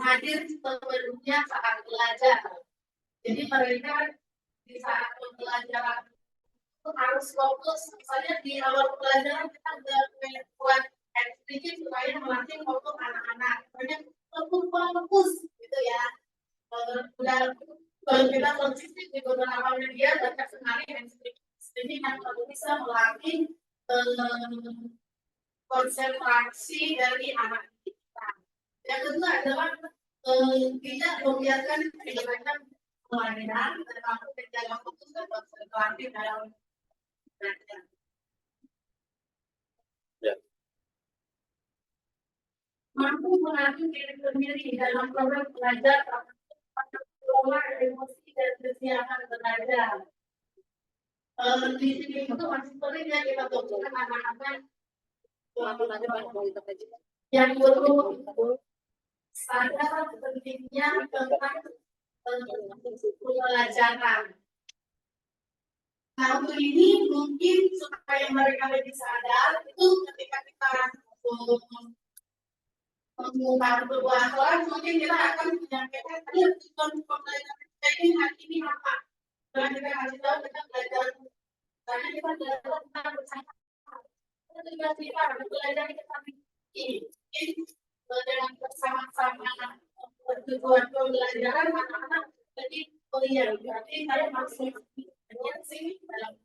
hadir sepenuhnya saat belajar. Jadi mereka di saat pembelajaran itu harus fokus. Misalnya di awal pembelajaran kita sudah buat sedikit supaya melatih fokus anak-anak. Banyak fokus gitu ya. Kalau kita konsisten di beberapa media banyak sekali ini yang perlu bisa melatih konsentrasi dari anak kita. Yang kedua adalah tidak membiarkan kegiatan pelajaran tetapi menjaga fokus dan konsentrasi dalam belajar.
Ya.
Mampu mengatur diri sendiri dalam program belajar termasuk mengelola emosi dan kesiapan belajar. Di sini itu masih sering ya kita tumbuhkan anak-anak yang perlu sadar pentingnya tentang pembelajaran. Nah, untuk ini mungkin supaya mereka lebih sadar itu ketika kita mengubah sebuah kelas mungkin kita akan menyampaikan tujuan pembelajaran ini hari ini apa. Setelah kita kasih tahu kita belajar karena kita belajar tentang bersama. Ketika kita belajar kita ini dengan bersama-sama tujuan pembelajaran anak-anak jadi berarti saya masih sih dalam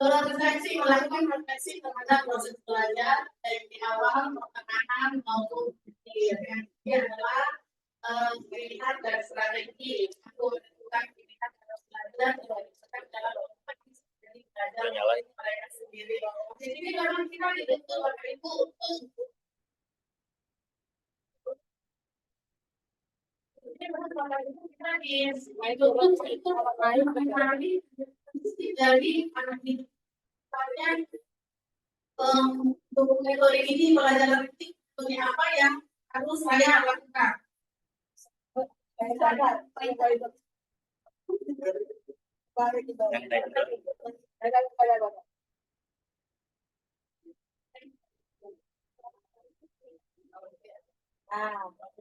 refleksi melakukan refleksi terhadap proses belajar dari di awal pertengahan maupun akhir. Yang adalah pilihan dan strategi untuk menentukan pilihan dalam belajar yang disertai dalam jadi belajar mereka sendiri. Di sini memang kita dibentuk oleh itu kita dari anak didik untuk metode ini pelajaran kritik seperti apa yang harus saya lakukan.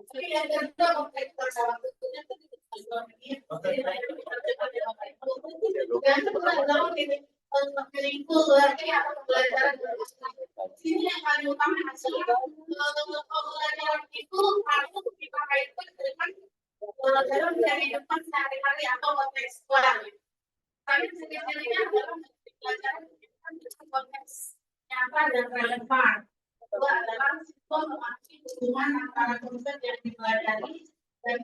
Jadi yang kedua konteks bersama tentunya yang kedua adalah meaningful learning atau pembelajaran sini yang paling utama adalah pembelajaran itu harus kita kaitkan dengan pelajaran dari depan sehari-hari atau kontekstual. Tapi sebenarnya adalah pelajaran dengan konteks nyata dan relevan. Kedua adalah memahami hubungan antara konsep yang dipelajari dan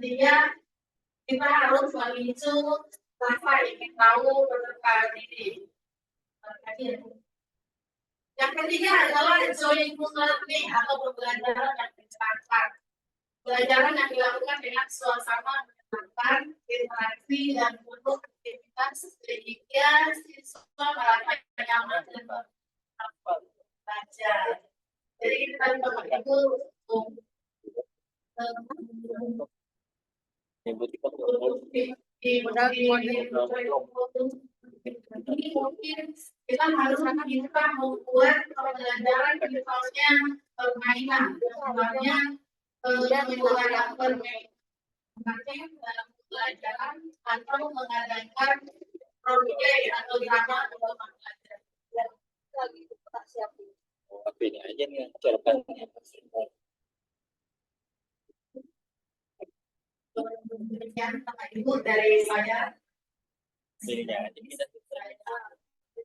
kita harus memicu rasa ingin tahu peserta didik. Yang ketiga adalah joyful learning atau pembelajaran yang menyenangkan. Pembelajaran yang dilakukan dengan suasana menyenangkan, interaksi dan penuh aktivitas sehingga siswa merasa nyaman dan belajar. Jadi kita pakai itu ini mungkin kita harus bisa membuat pembelajaran misalnya permainan, misalnya menggunakan permainan dalam pembelajaran atau mengadakan roleplay atau drama untuk pembelajaran. Lagi kita siapin.
Tapi ini aja nih cerpen.
Sekian Bapak Ibu dari saya.
Jadinya, jadi kita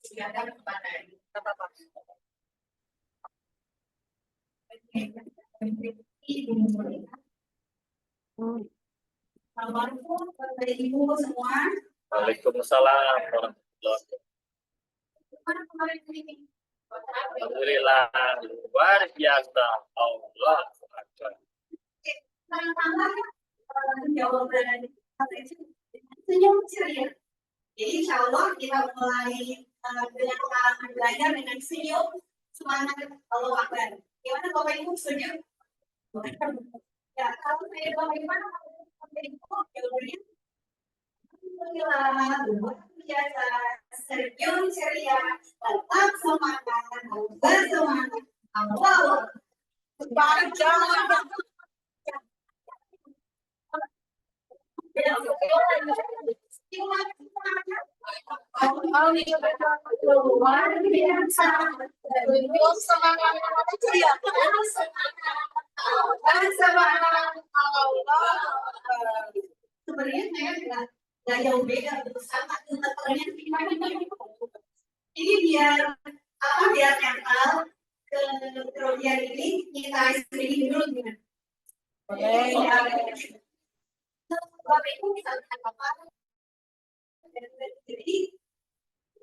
Silakan kepada Ibu.
apa-apa.
Ibu Nurina. Assalamualaikum kepada Ibu semua.
Waalaikumsalam warahmatullahi wabarakatuh.
Gimana kemarin ini?
Alhamdulillah luar biasa. Allah Akbar.
Tambah jawaban senyum ceria. Jadi insya Allah kita mulai dengan pengalaman belajar dengan senyum, semangat, Allah Akbar. Gimana Bapak Ibu setuju? Ya, kalau saya bagaimana Bapak Ibu jawabannya? Alhamdulillah, luar biasa, senyum ceria, tetap semangat, bersemangat. Allah. Jangan. Luar biasa. Sebenarnya saya nggak jauh beda, sama tutornya gimana. Ini biar biar kental ke kerugian ini kita screening dulu gimana? Bapak Ibu bisa lihat apa? Jadi,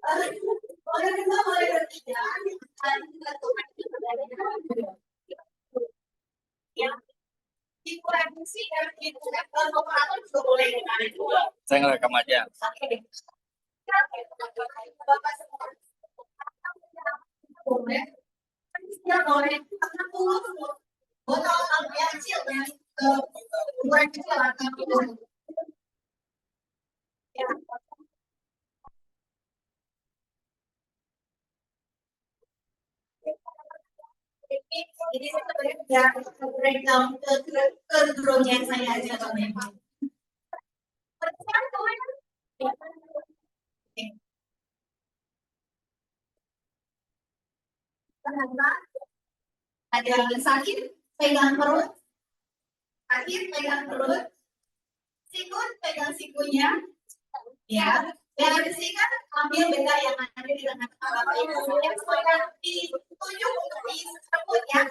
oleh kedua, oleh ketiga, kita tuhan ya, dikuransi dan dikuransi operator juga boleh ditarik juga.
Saya ngerekam aja.
Bapak semua boleh, tidak boleh, karena botol yang kecil yang ukuran kecil atau ya. Ini sebenarnya breakdown ke drone yang saya aja memang. Kenapa? Ada sakit, pegang perut, sakit, pegang perut, sikut, pegang sikunya, ya. Yang ada sikat, ambil benda yang ada di tengah kepala Bapak Ibu. Yang sudah ditunjuk untuk disebut ya.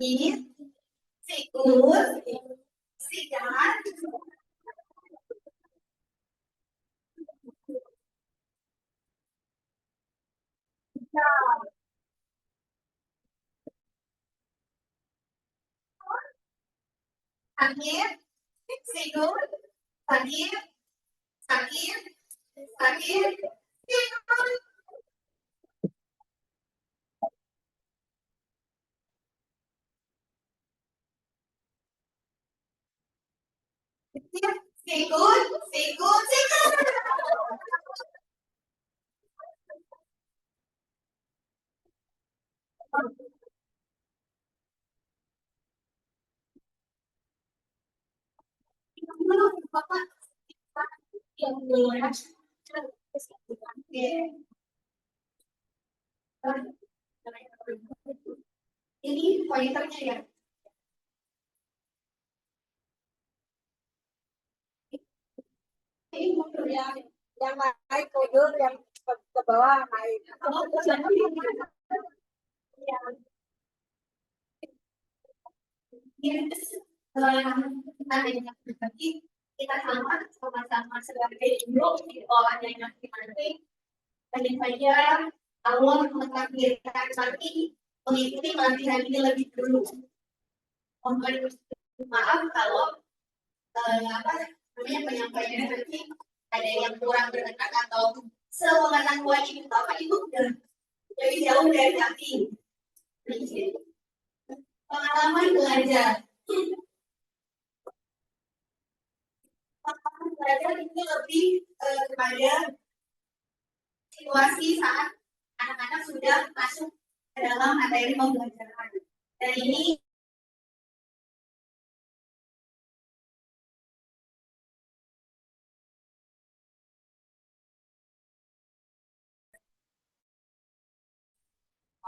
Ini sikut, sikat, sakit, sikut, sakit, sakit, sakit, sikut. Sikut, sikut, sikut. Bapak yang ini pointernya ya. Ini motor yang naik koridor yang ke bawah naik. Kita sama-sama sebagai grup di olahnya yang masing-masing. Hanya saja Allah mentakdirkan nanti mengikuti pelatihan ini lebih dulu. Mohon maaf kalau penyampaiannya nanti ada yang kurang berkenan atau sepengetahuan ibu bapak ibu lebih jauh dari hati. Pengalaman belajar. belajar itu lebih kepada situasi saat anak-anak sudah masuk ke dalam materi pembelajaran. Dan ini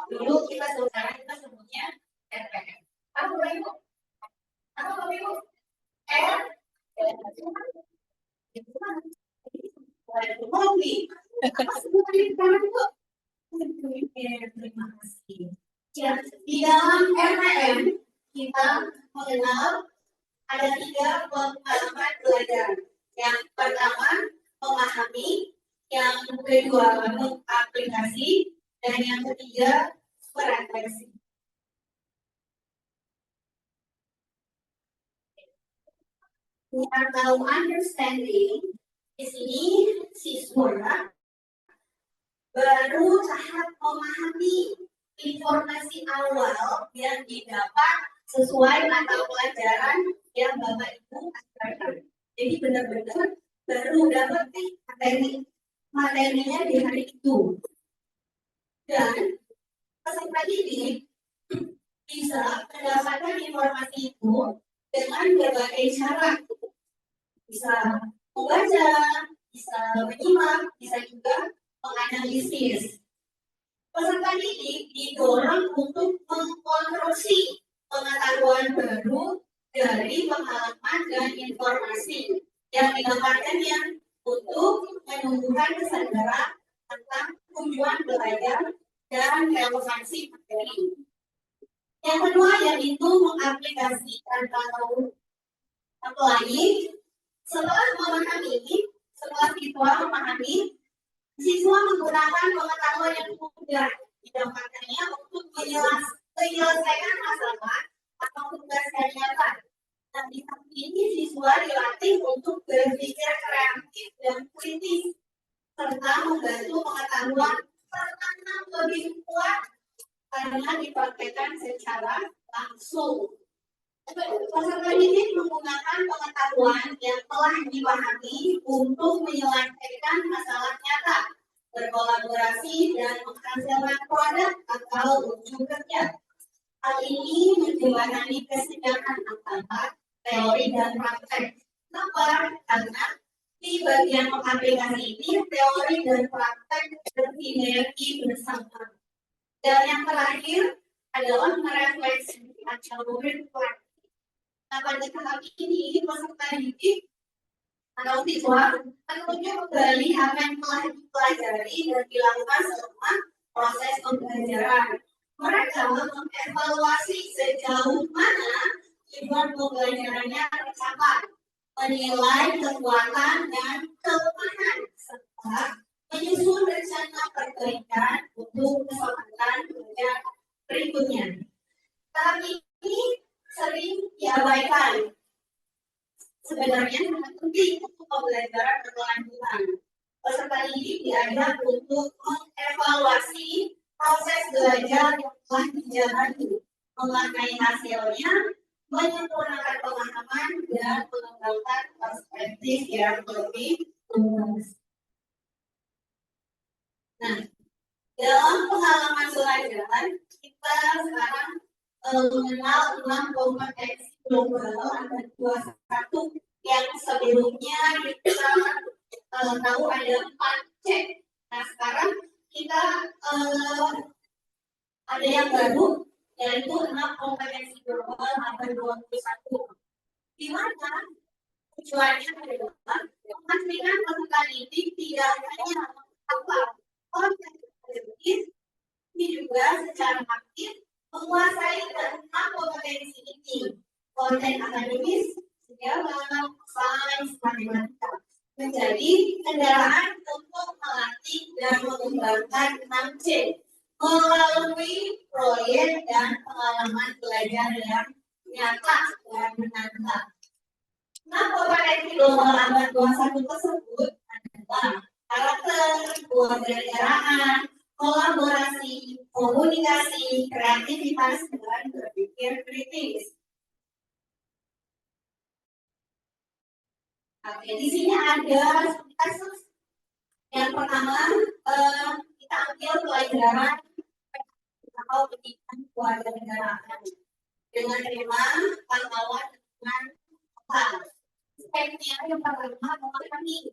dulu kita sebutnya RPM. Apa Ibu? Apa Ibu? R hobi. Apa sebutan itu? Terima kasih. Ya, di dalam RPM kita mengenal ada 3 pengalaman belajar. Yang pertama memahami, yang kedua mengaplikasi, dan yang ketiga berefleksi. Atau understanding di sini siswa baru tahap memahami informasi awal yang didapat sesuai mata pelajaran yang Bapak Ibu ajarkan. Jadi benar-benar baru dapat materinya di hari itu. Dan peserta didik bisa mendapatkan informasi itu dengan berbagai cara. Bisa membaca, bisa menyimak, bisa juga menganalisis. Peserta didik didorong untuk mengkonstruksi pengetahuan baru dari pengalaman dan informasi yang didapatkannya untuk menumbuhkan kesadaran tentang tujuan belajar dan relevansi materi. Yang kedua yaitu mengaplikasikan atau applying. Setelah memahami, setelah siswa memahami, siswa menggunakan pengetahuan yang mudah didapatkannya untuk menyelesaikan masalah atau tugas nyata. Dan di samping ini siswa dilatih untuk berpikir kreatif dan kritis serta membantu pengetahuan tertanam lebih kuat karena dipraktekkan secara langsung. Peserta didik menggunakan pengetahuan yang telah dipahami untuk menyelesaikan masalah nyata, berkolaborasi, dan menghasilkan produk atau ujung kerja. Hal ini menjembatani kesenjangan antara teori dan praktek. Kenapa? Karena di bagian aplikasi ini teori dan praktek bersinergi bersama. Dan yang terakhir adalah merefleksi atau refleksi. Nah, pada tahap ini peserta didik atau siswa menunjuk kembali apa yang telah dipelajari dan dilakukan selama proses pembelajaran. Mereka mengevaluasi sejauh mana tujuan pembelajarannya tercapai, menilai kekuatan dan kelemahan, serta menyusun rencana perbaikan untuk keselamatan belajar berikutnya. Tahap ini sering diabaikan. Sebenarnya sangat penting untuk pembelajaran berkelanjutan. Peserta didik diajak untuk mengevaluasi proses belajar yang telah dijalani, memaknai hasilnya, menyempurnakan pemahaman, dan mengembangkan perspektif yang lebih luas. Nah, dalam pengalaman belajar, kita sekarang mengenal 6 kompetensi global ada 21 yang sebelumnya kita tahu ada 4C. Nah, sekarang kita ada yang baru yaitu 6 kompetensi global ada 21. Di mana tujuannya adalah memastikan peserta didik tidak hanya menghafal kompetensi, tapi juga secara aktif menguasai ke-6 kompetensi ini: konten akademis, sejarah, sains, matematika, menjadi kendaraan untuk melatih dan mengembangkan 6C melalui proyek dan pengalaman belajar yang nyata dan menantang. Nah, kompetensi global abad 21 tersebut adalah karakter, kewarganegaraan, kolaborasi, komunikasi, kreativitas, dan berpikir kritis. Oke, di sini ada kasus yang pertama, kita ambil pelajaran atau pendidikan keluarga negaraan dengan tema pahlawan dengan lokal. Speknya yang pertama memahami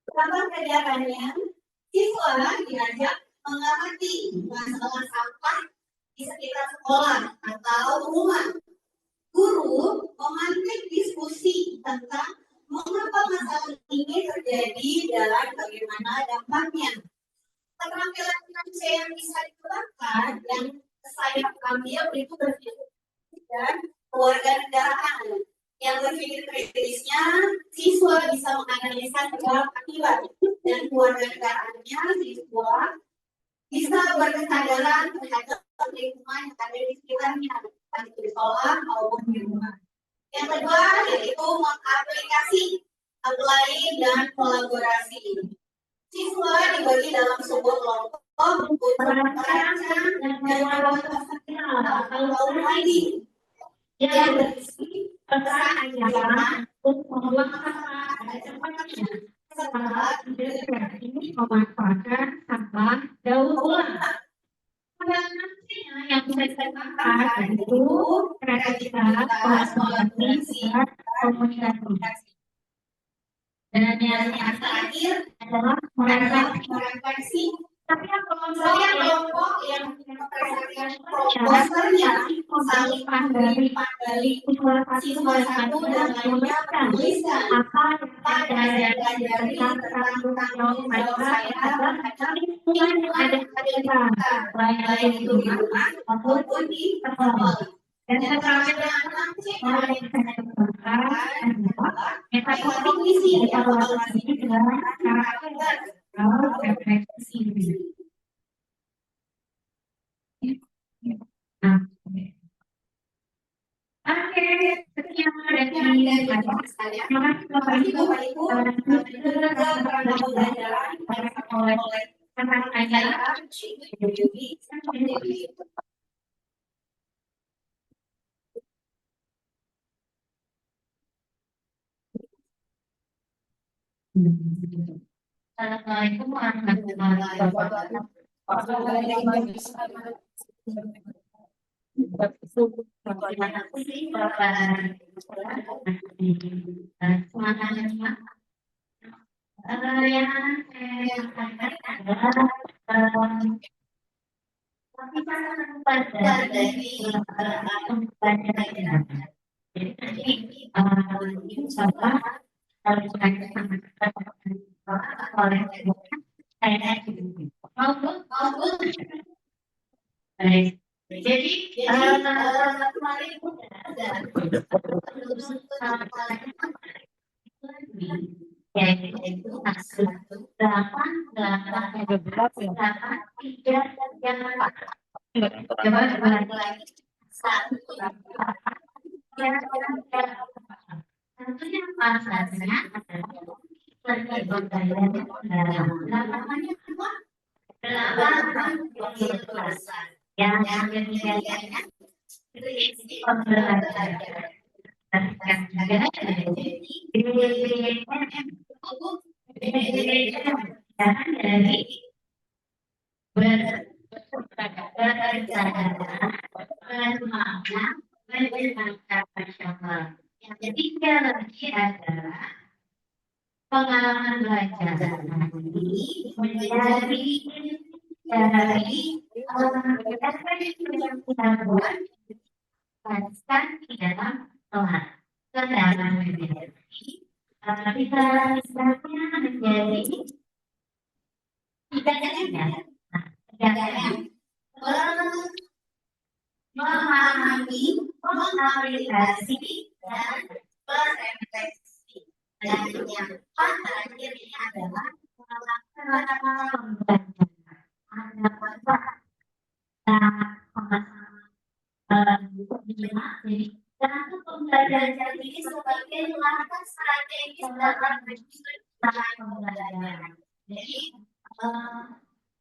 pertama kegiatannya, siswa diajak mengamati masalah sampah di sekitar sekolah atau rumah. Guru memantik diskusi tentang mengapa masalah ini terjadi dan bagaimana dampaknya. Keterampilan manusia yang bisa dikembangkan yang saya ambil itu berpikir dan kewarganegaraan. Yang berpikir kritisnya, siswa bisa menganalisa segala akibat dan kewarganegaraannya siswa bisa berkesadaran terhadap lingkungan yang ada di sekitarnya, baik di sekolah maupun di rumah. Yang kedua yaitu mengaplikasi, apply dan kolaborasi. Siswa dibagi dalam sebuah kelompok untuk merancang dan membuat atau ID yang berisi pesan ajaran untuk membuat sampah pada tempatnya setelah ini memanfaatkan sampah daur ulang. Yang bisa dikatakan itu kreativitas, kolaborasi, dan komunikasi. Dan yang terakhir adalah merefleksi. Tapi kelompok yang mempresentasikan proposalnya saling pandai siswa satu dan lainnya menuliskan apa yang pelajari tentang jawab saya terhadap lingkungan yang ada di sekitar, baik itu di rumah maupun di sekolah. Dan keterampilan mulai dikembangkan metakognisi evaluasi dengan karakter atau refleksi. Oke, sekian dari saya. Terima kasih Bapak Ibu. Oleh teman saya, Assalamualaikum warahmatullahi wabarakatuh. Terima kasih Bapak. Semangatnya yang saya sampaikan adalah pada dari pembelajaran. Jadi nanti coba kalau saya oleh saya baik. Jadi kemarin ada yaitu hasil 8 tentunya pasarnya adalah yang ketiganya pembelajaran dari bermakna. Yang ketiga lagi adalah pengalaman belajar ini menjadi dari yang kita buat paskan di dalam kelas kedalam bisa misalnya menjadi tidaknya memahami, mengaplikasi dan berefleksi. Dan yang terakhir ini adalah pengalaman belajar. Ada jadi satu pembelajaran ini sebagai langkah strategis dalam menyusun pembelajaran. Jadi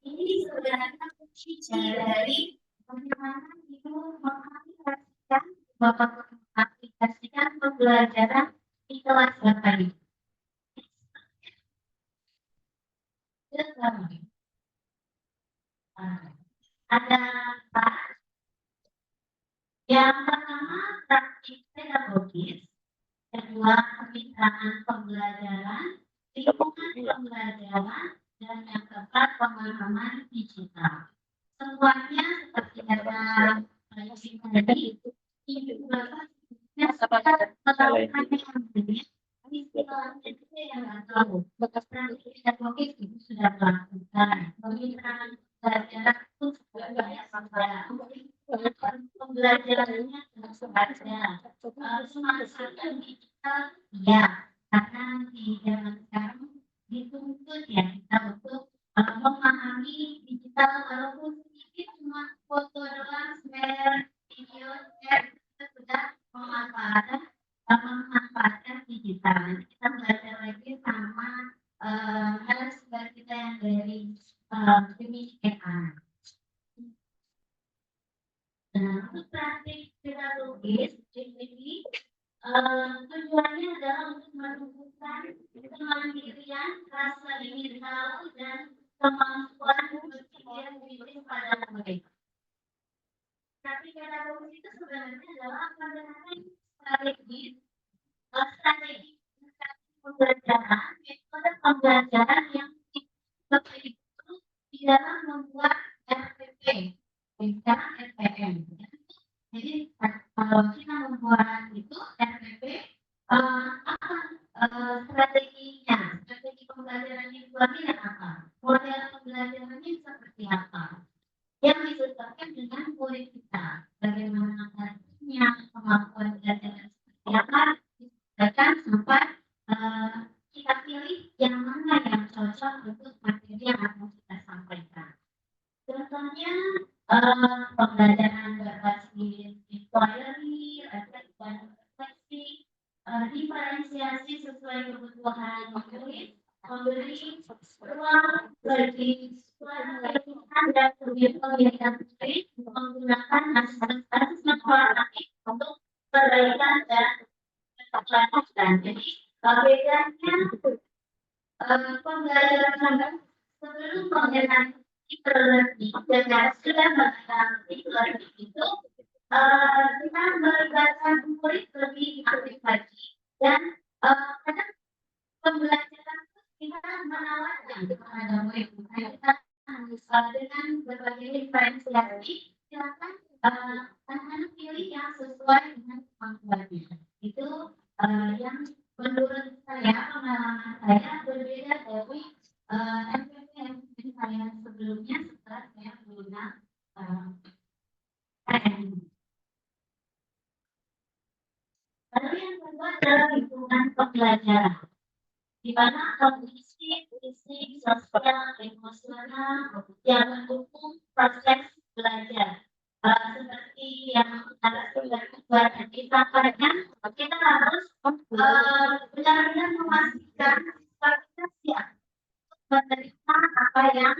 ini sebenarnya kunci dari bagaimana itu mengaplikasikan pembelajaran
pembelajaran di kelas Bapak Ibu. Ada empat. Yang pertama praktik pedagogis, kedua kemitraan pembelajaran, lingkungan pembelajaran, dan yang keempat pemahaman digital. Semuanya seperti kata tadi, ini juga melakukan yang nggak tahu. Praktik pedagogis itu sudah melakukan, kemitraan pembelajaran itu juga banyak sampaikan. Pembelajarannya langsung ada. Semacam digital, ya, karena di zaman sekarang dituntut ya kita untuk memahami digital walaupun sedikit cuma foto doang, share, video, share, kita sudah memanfaatkan digital. Nanti kita belajar lagi sama hal kita yang dari demikian. Nah, untuk praktik pedagogis ini tujuannya adalah untuk menumbuhkan kemandirian, rasa ingin tahu, dan kemampuan berpikir kritis pada mereka. Praktik pedagogis itu sebenarnya adalah pendekatan strategi pembelajaran, metode pembelajaran yang itu di dalam membuat RPP. Sekarang SPM. Jadi kalau kita membuat itu RPP, apa strateginya? Strategi pembelajaran yang dibuatnya apa? Model pembelajarannya seperti apa? Yang disesuaikan dengan murid kita. Bagaimana caranya, kemampuan belajar seperti apa? Disesuaikan sampai kita pilih yang mana yang cocok untuk materi yang akan kita sampaikan. Contohnya pembelajaran berbasis inquiry, refleksi, diferensiasi sesuai kebutuhan murid, memberi ruang bagi pelajaran dan kegiatan murid menggunakan aspek-aspek kualitatif untuk perbaikan dan kelanjutan. Jadi bedanya pembelajaran sebelum pembelajaran dengan sudah mengetahui itu kita melibatkan murid lebih aktif lagi dan pada pembelajaran kita menawarkan kepada murid kita dengan berbagai diferensiasi silakan anak-anak pilih yang sesuai dengan kemampuannya. Itu yang menurut saya, pengalaman saya berbeda dari MPP yang saya sebelumnya setelah saya menggunakan PN. Lalu yang kedua adalah lingkungan pembelajaran, di mana kondisi fisik, sosial, emosional yang mendukung proses belajar. Seperti yang sudah disampaikan, kita harus benar-benar memastikan kita siap menerima apa yang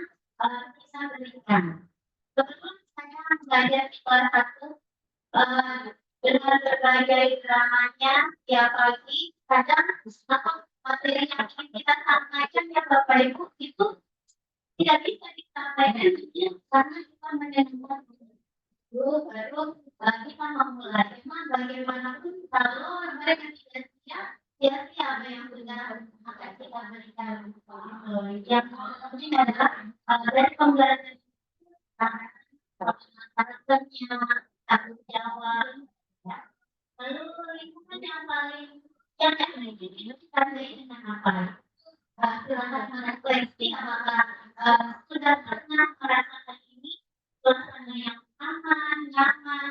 bisa berikan. Sebelum saya belajar di kelas 1 dengan berbagai dramanya tiap pagi, kadang materi yang ingin kita sampaikan ya Bapak Ibu itu tidak bisa disampaikan karena kita mendengar dulu baru kita memulai. Memang bagaimanapun kalau mereka tidak siap, ya siapa yang benar akan kita berikan yang penting adalah dari pembelajaran karakternya, tanggung jawab, ya. Lalu lingkungan yang paling yang ini kita dengan apa? Silakan merefleksi apakah sudah pernah merasakan ini suasana yang aman, nyaman,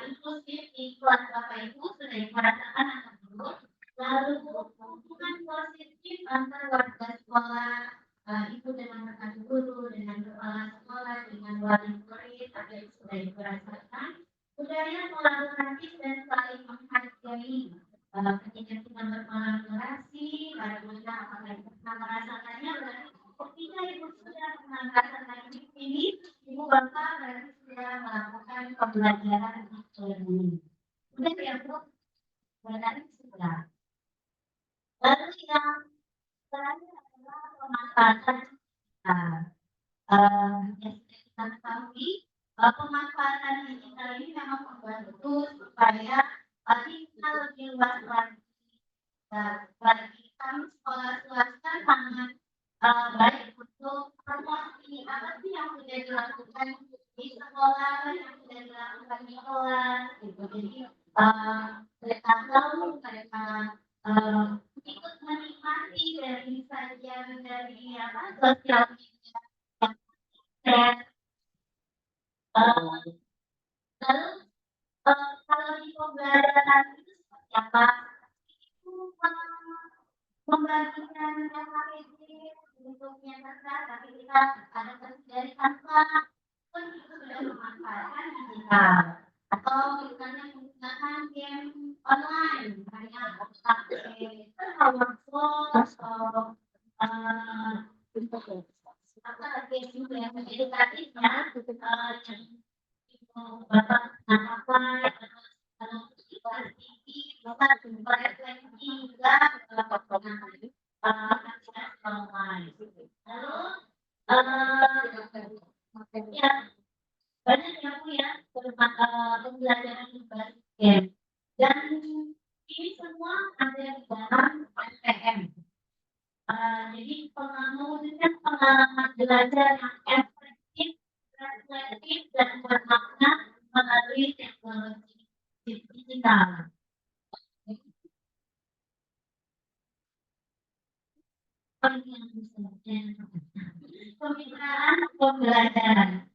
inklusif di kelas Bapak Ibu sudah merasakan atau belum? Lalu hubungan positif antar warga sekolah, ibu dengan rekan guru, dengan kepala sekolah, dengan wali murid, ada yang sudah dirasakan. Budaya kolaboratif dan saling menghargai. Ketika kita berkolaborasi, bagaimana apakah kita pernah merasakannya? Berarti ketika ibu sudah pernah merasakan ini, ibu bapak berarti sudah melakukan pembelajaran learning. Kemudian ya Bu, sebenarnya sebelah. Lalu yang terakhir adalah pemanfaatan yang sudah kita ketahui, pemanfaatan digital ini memang membantu supaya kita lebih luas lagi. Bagi kami sekolah swasta sangat baik untuk promosi apa sih yang sudah dilakukan di sekolah, yang sudah dilakukan di kelas, gitu. Jadi mereka tahu, mereka ikut menikmati dari sajian dari sosial media. Lalu kalau di pembelajaran itu seperti apa? Itu membagikan KKBD bentuknya terserah, tapi kita ada dari tanpa pun itu sudah memanfaatkan digital. Atau misalnya menggunakan game online, misalnya pakai workshop atau game yang edukatifnya yang bapak apa ya banyak yang punya pembelajaran berbasis game dan ini semua ada di dalam SPM. Jadi mewujudkan pengalaman belajar yang efektif, reflektif dan bermakna melalui teknologi digital. Pemitraan pembelajaran.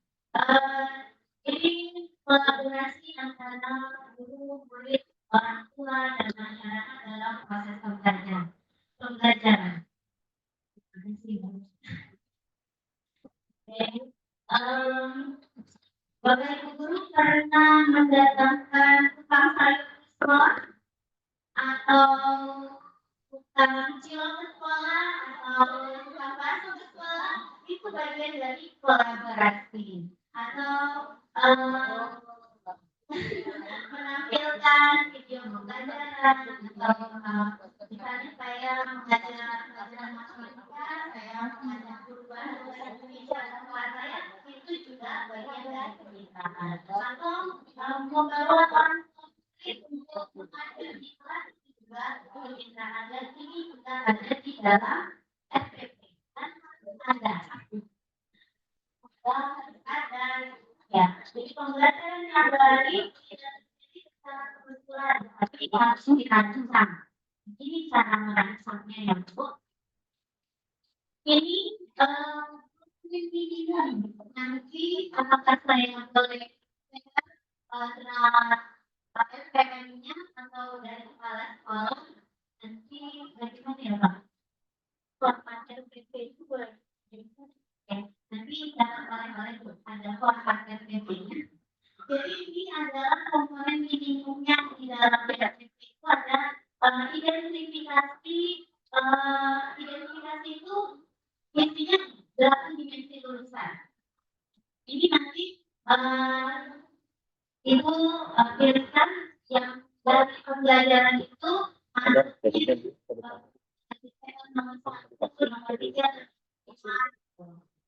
Ini kolaborasi antara guru, murid, orang tua, dan masyarakat dalam proses pembelajaran. Bapak Ibu guru pernah mendatangkan tukang sayur ke sekolah atau tukang cilok ke sekolah atau tukang bakso ke sekolah, itu bagian dari kolaborasi atau menampilkan video pembelajaran atau misalnya saya mengajar pelajaran matematika, saya mengajar perubahan bahasa Indonesia dalam kelas saya, itu juga bagian dari kemitraan. Atau membawa orang untuk mengajar di kelas itu juga kemitraan, dan ini juga ada di dalam SPP dan ada ya. Jadi pembelajaran yang baik tidak terjadi secara kebetulan, tapi harus dirancang. Ini cara merancangnya yang baik. Ini nanti apakah saya boleh SPM-nya atau dari kepala sekolah nanti bagaimana ya Pak? Format SPP itu boleh nanti dapat oleh ada format SPP-nya. Jadi ini adalah komponen minimumnya di dalam SPP itu ada identifikasi itu intinya 8 dimensi lulusan. Ini nanti Ibu pilihkan yang dari pembelajaran itu nomor 1, nomor 3,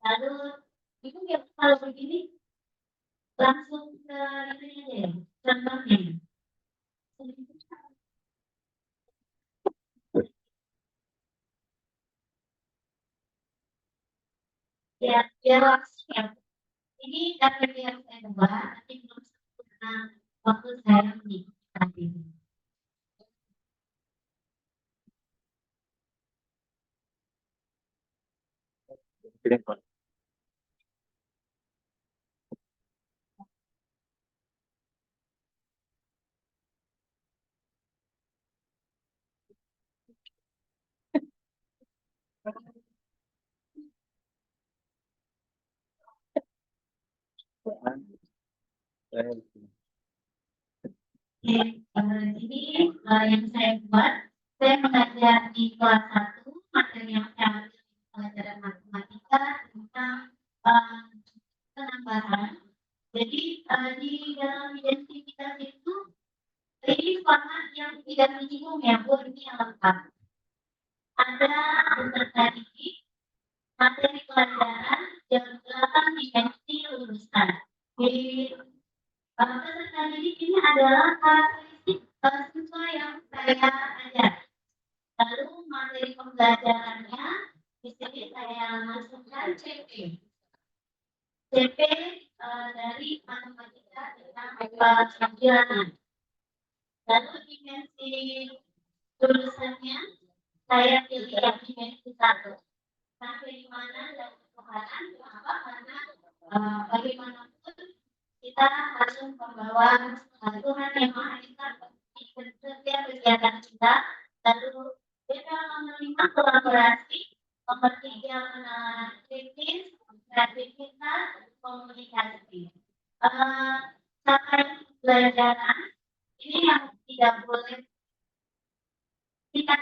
lalu Ibu ya kalau begini langsung ke ini deh, contohnya. Ya langsung ya. Ini dapat yang saya buat, nanti belum sempurna waktu saya mengikuti ini. Jadi yang saya buat, saya mengajar di kelas 1 materi yang saya ambil pelajaran matematika tentang penambahan. Jadi di dalam identitas itu ini format yang tidak bingung ya Bu, ini yang lengkap. Ada peserta didik, materi pelajaran, jam 8 dimensi lulusan. Jadi peserta didik ini adalah karakteristik siswa yang saya ajar. Lalu materi pembelajarannya di sini saya masukkan CP. CP dari matematika tentang pelajaran. Lalu dimensi lulusannya saya pilih yang dimensi 1. Sampai di mana dan Tuhan, kenapa? Karena bagaimanapun kita harus membawa Tuhan yang Maha Esa di setiap kegiatan kita. Lalu kita menerima kolaborasi, nomor 3 pengenalan kritis, kreativitas, komunikasi. Capaian pelajaran ini yang tidak boleh kita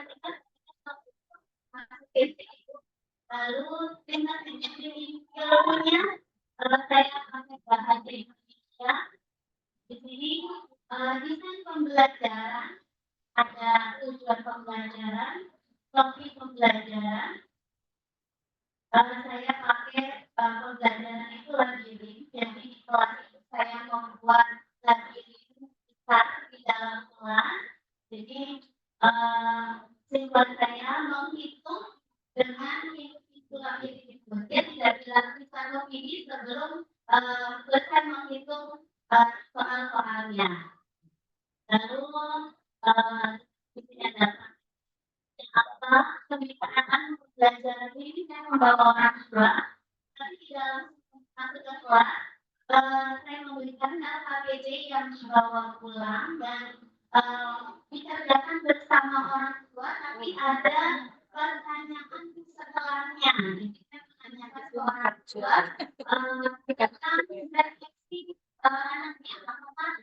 lalu tingkat ilmunya saya pakai bahasa Indonesia. Di sini desain pembelajaran, ada tujuan pembelajaran, topik pembelajaran. Saya pakai pembelajaran itu labirin, jadi di kelas itu saya membuat labirin besar di dalam kelas. Jadi siswa saya menghitung dengan hitung labirin itu. Dia tidak bilang bisa ini sebelum selesai menghitung soal-soalnya. Lalu di sini ada apa kemitraan pembelajaran ini saya membawa orang tua, tapi di dalam masuk ke kelas saya memberikan LKPD yang dibawa pulang dan dikerjakan bersama orang tua, tapi ada pertanyaan setelahnya. Jadi saya menanyakan ke orang tua tentang refleksi anaknya, apakah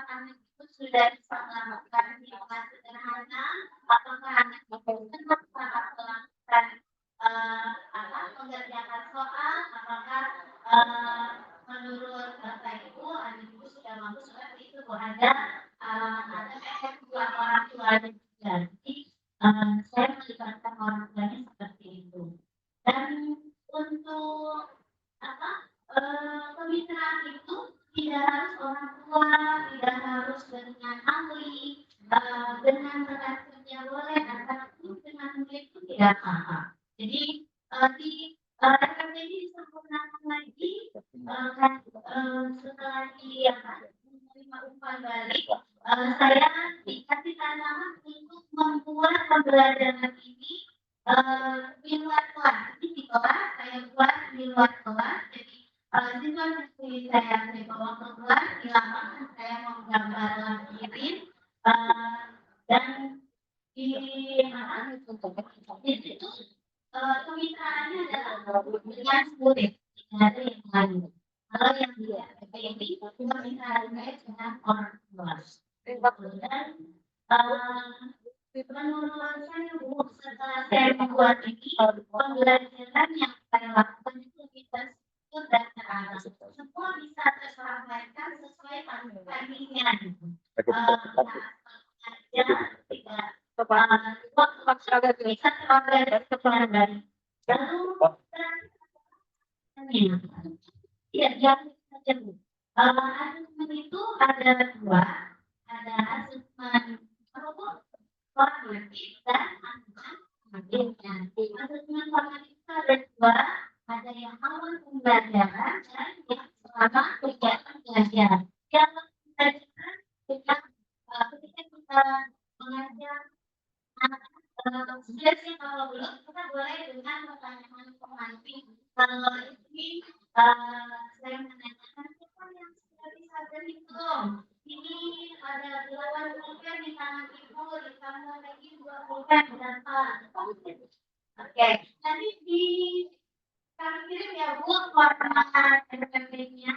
anak itu sudah bisa melakukan hal sederhana, apakah anak itu senang saat melakukan mengerjakan soal, apakah menurut bapak ibu anak itu sudah mampu seperti itu. Ada efek buat orang tua dan juga. Jadi saya melibatkan orang tuanya seperti itu. Dan untuk kemitraan itu tidak harus orang tua, tidak harus dengan ahli, dengan rekan kerja boleh, ataupun dengan murid itu tidak apa-apa. Jadi di RKP ini disempurnakan lagi setelah menerima umpan balik, saya dikasih tanaman untuk membuat pembelajaran ini di luar kelas. Di kelas saya buat di luar kelas. Jadi siswa seperti saya bawa keluar di lapangan, saya menggambar labirin dan di situ kemitraannya adalah dengan murid, tidak ada yang lain. Kalau yang tidak PPMP itu kemitraannya dengan orang tua. Dan menurut saya Bu, setelah saya membuat ini, pembelajaran yang saya lakukan itu bisa sebut dan terarah. Semua bisa tersampaikan sesuai timingnya. Bisa terorganisasi kepada lalu ya jangan saja Bu. Asesmen itu ada 2, ada asesmen formatif dan asesmen formatif itu ada 2, ada yang awal pembelajaran dan yang selama kegiatan belajar. Yang pembelajaran ketika kita mengajar biasanya kalau belum kita boleh dengan pertanyaan formatif. Kalau ini saya menanyakan siapa yang sudah bisa berhitung. Ini ada 8 pulpen di tangan ibu, ditambah lagi 2 pulpen berapa? Oke, nanti di kami kirim ya Bu warna RPP-nya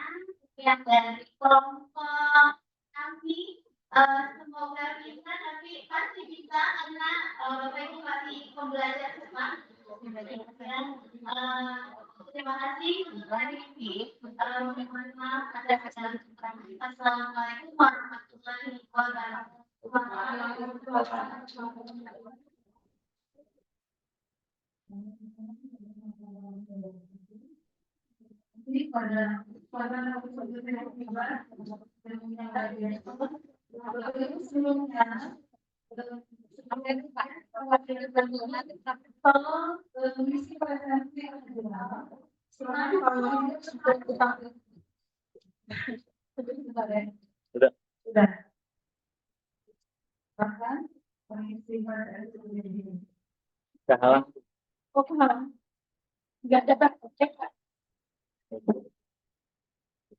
yang dari kelompok kami. Semoga bisa, tapi pasti bisa karena Bapak Ibu masih pembelajar semua. Terima kasih. Mohon maaf ada kesalahan. Assalamualaikum warahmatullahi wabarakatuh.
Ini pada sebelumnya kalau mengisi pada
Sudah.
Sudah. Bahkan mengisi pada
Kehalang.
oh kehalang. Nggak dapat cek Pak.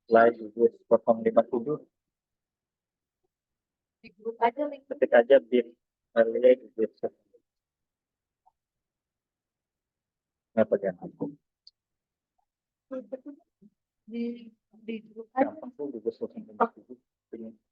Slide Google Perform 57.
Di grup aja link
Ketik aja bin early exit. Nggak pakai aku.
di grup aja.
Gampang tuh Google Perform 57.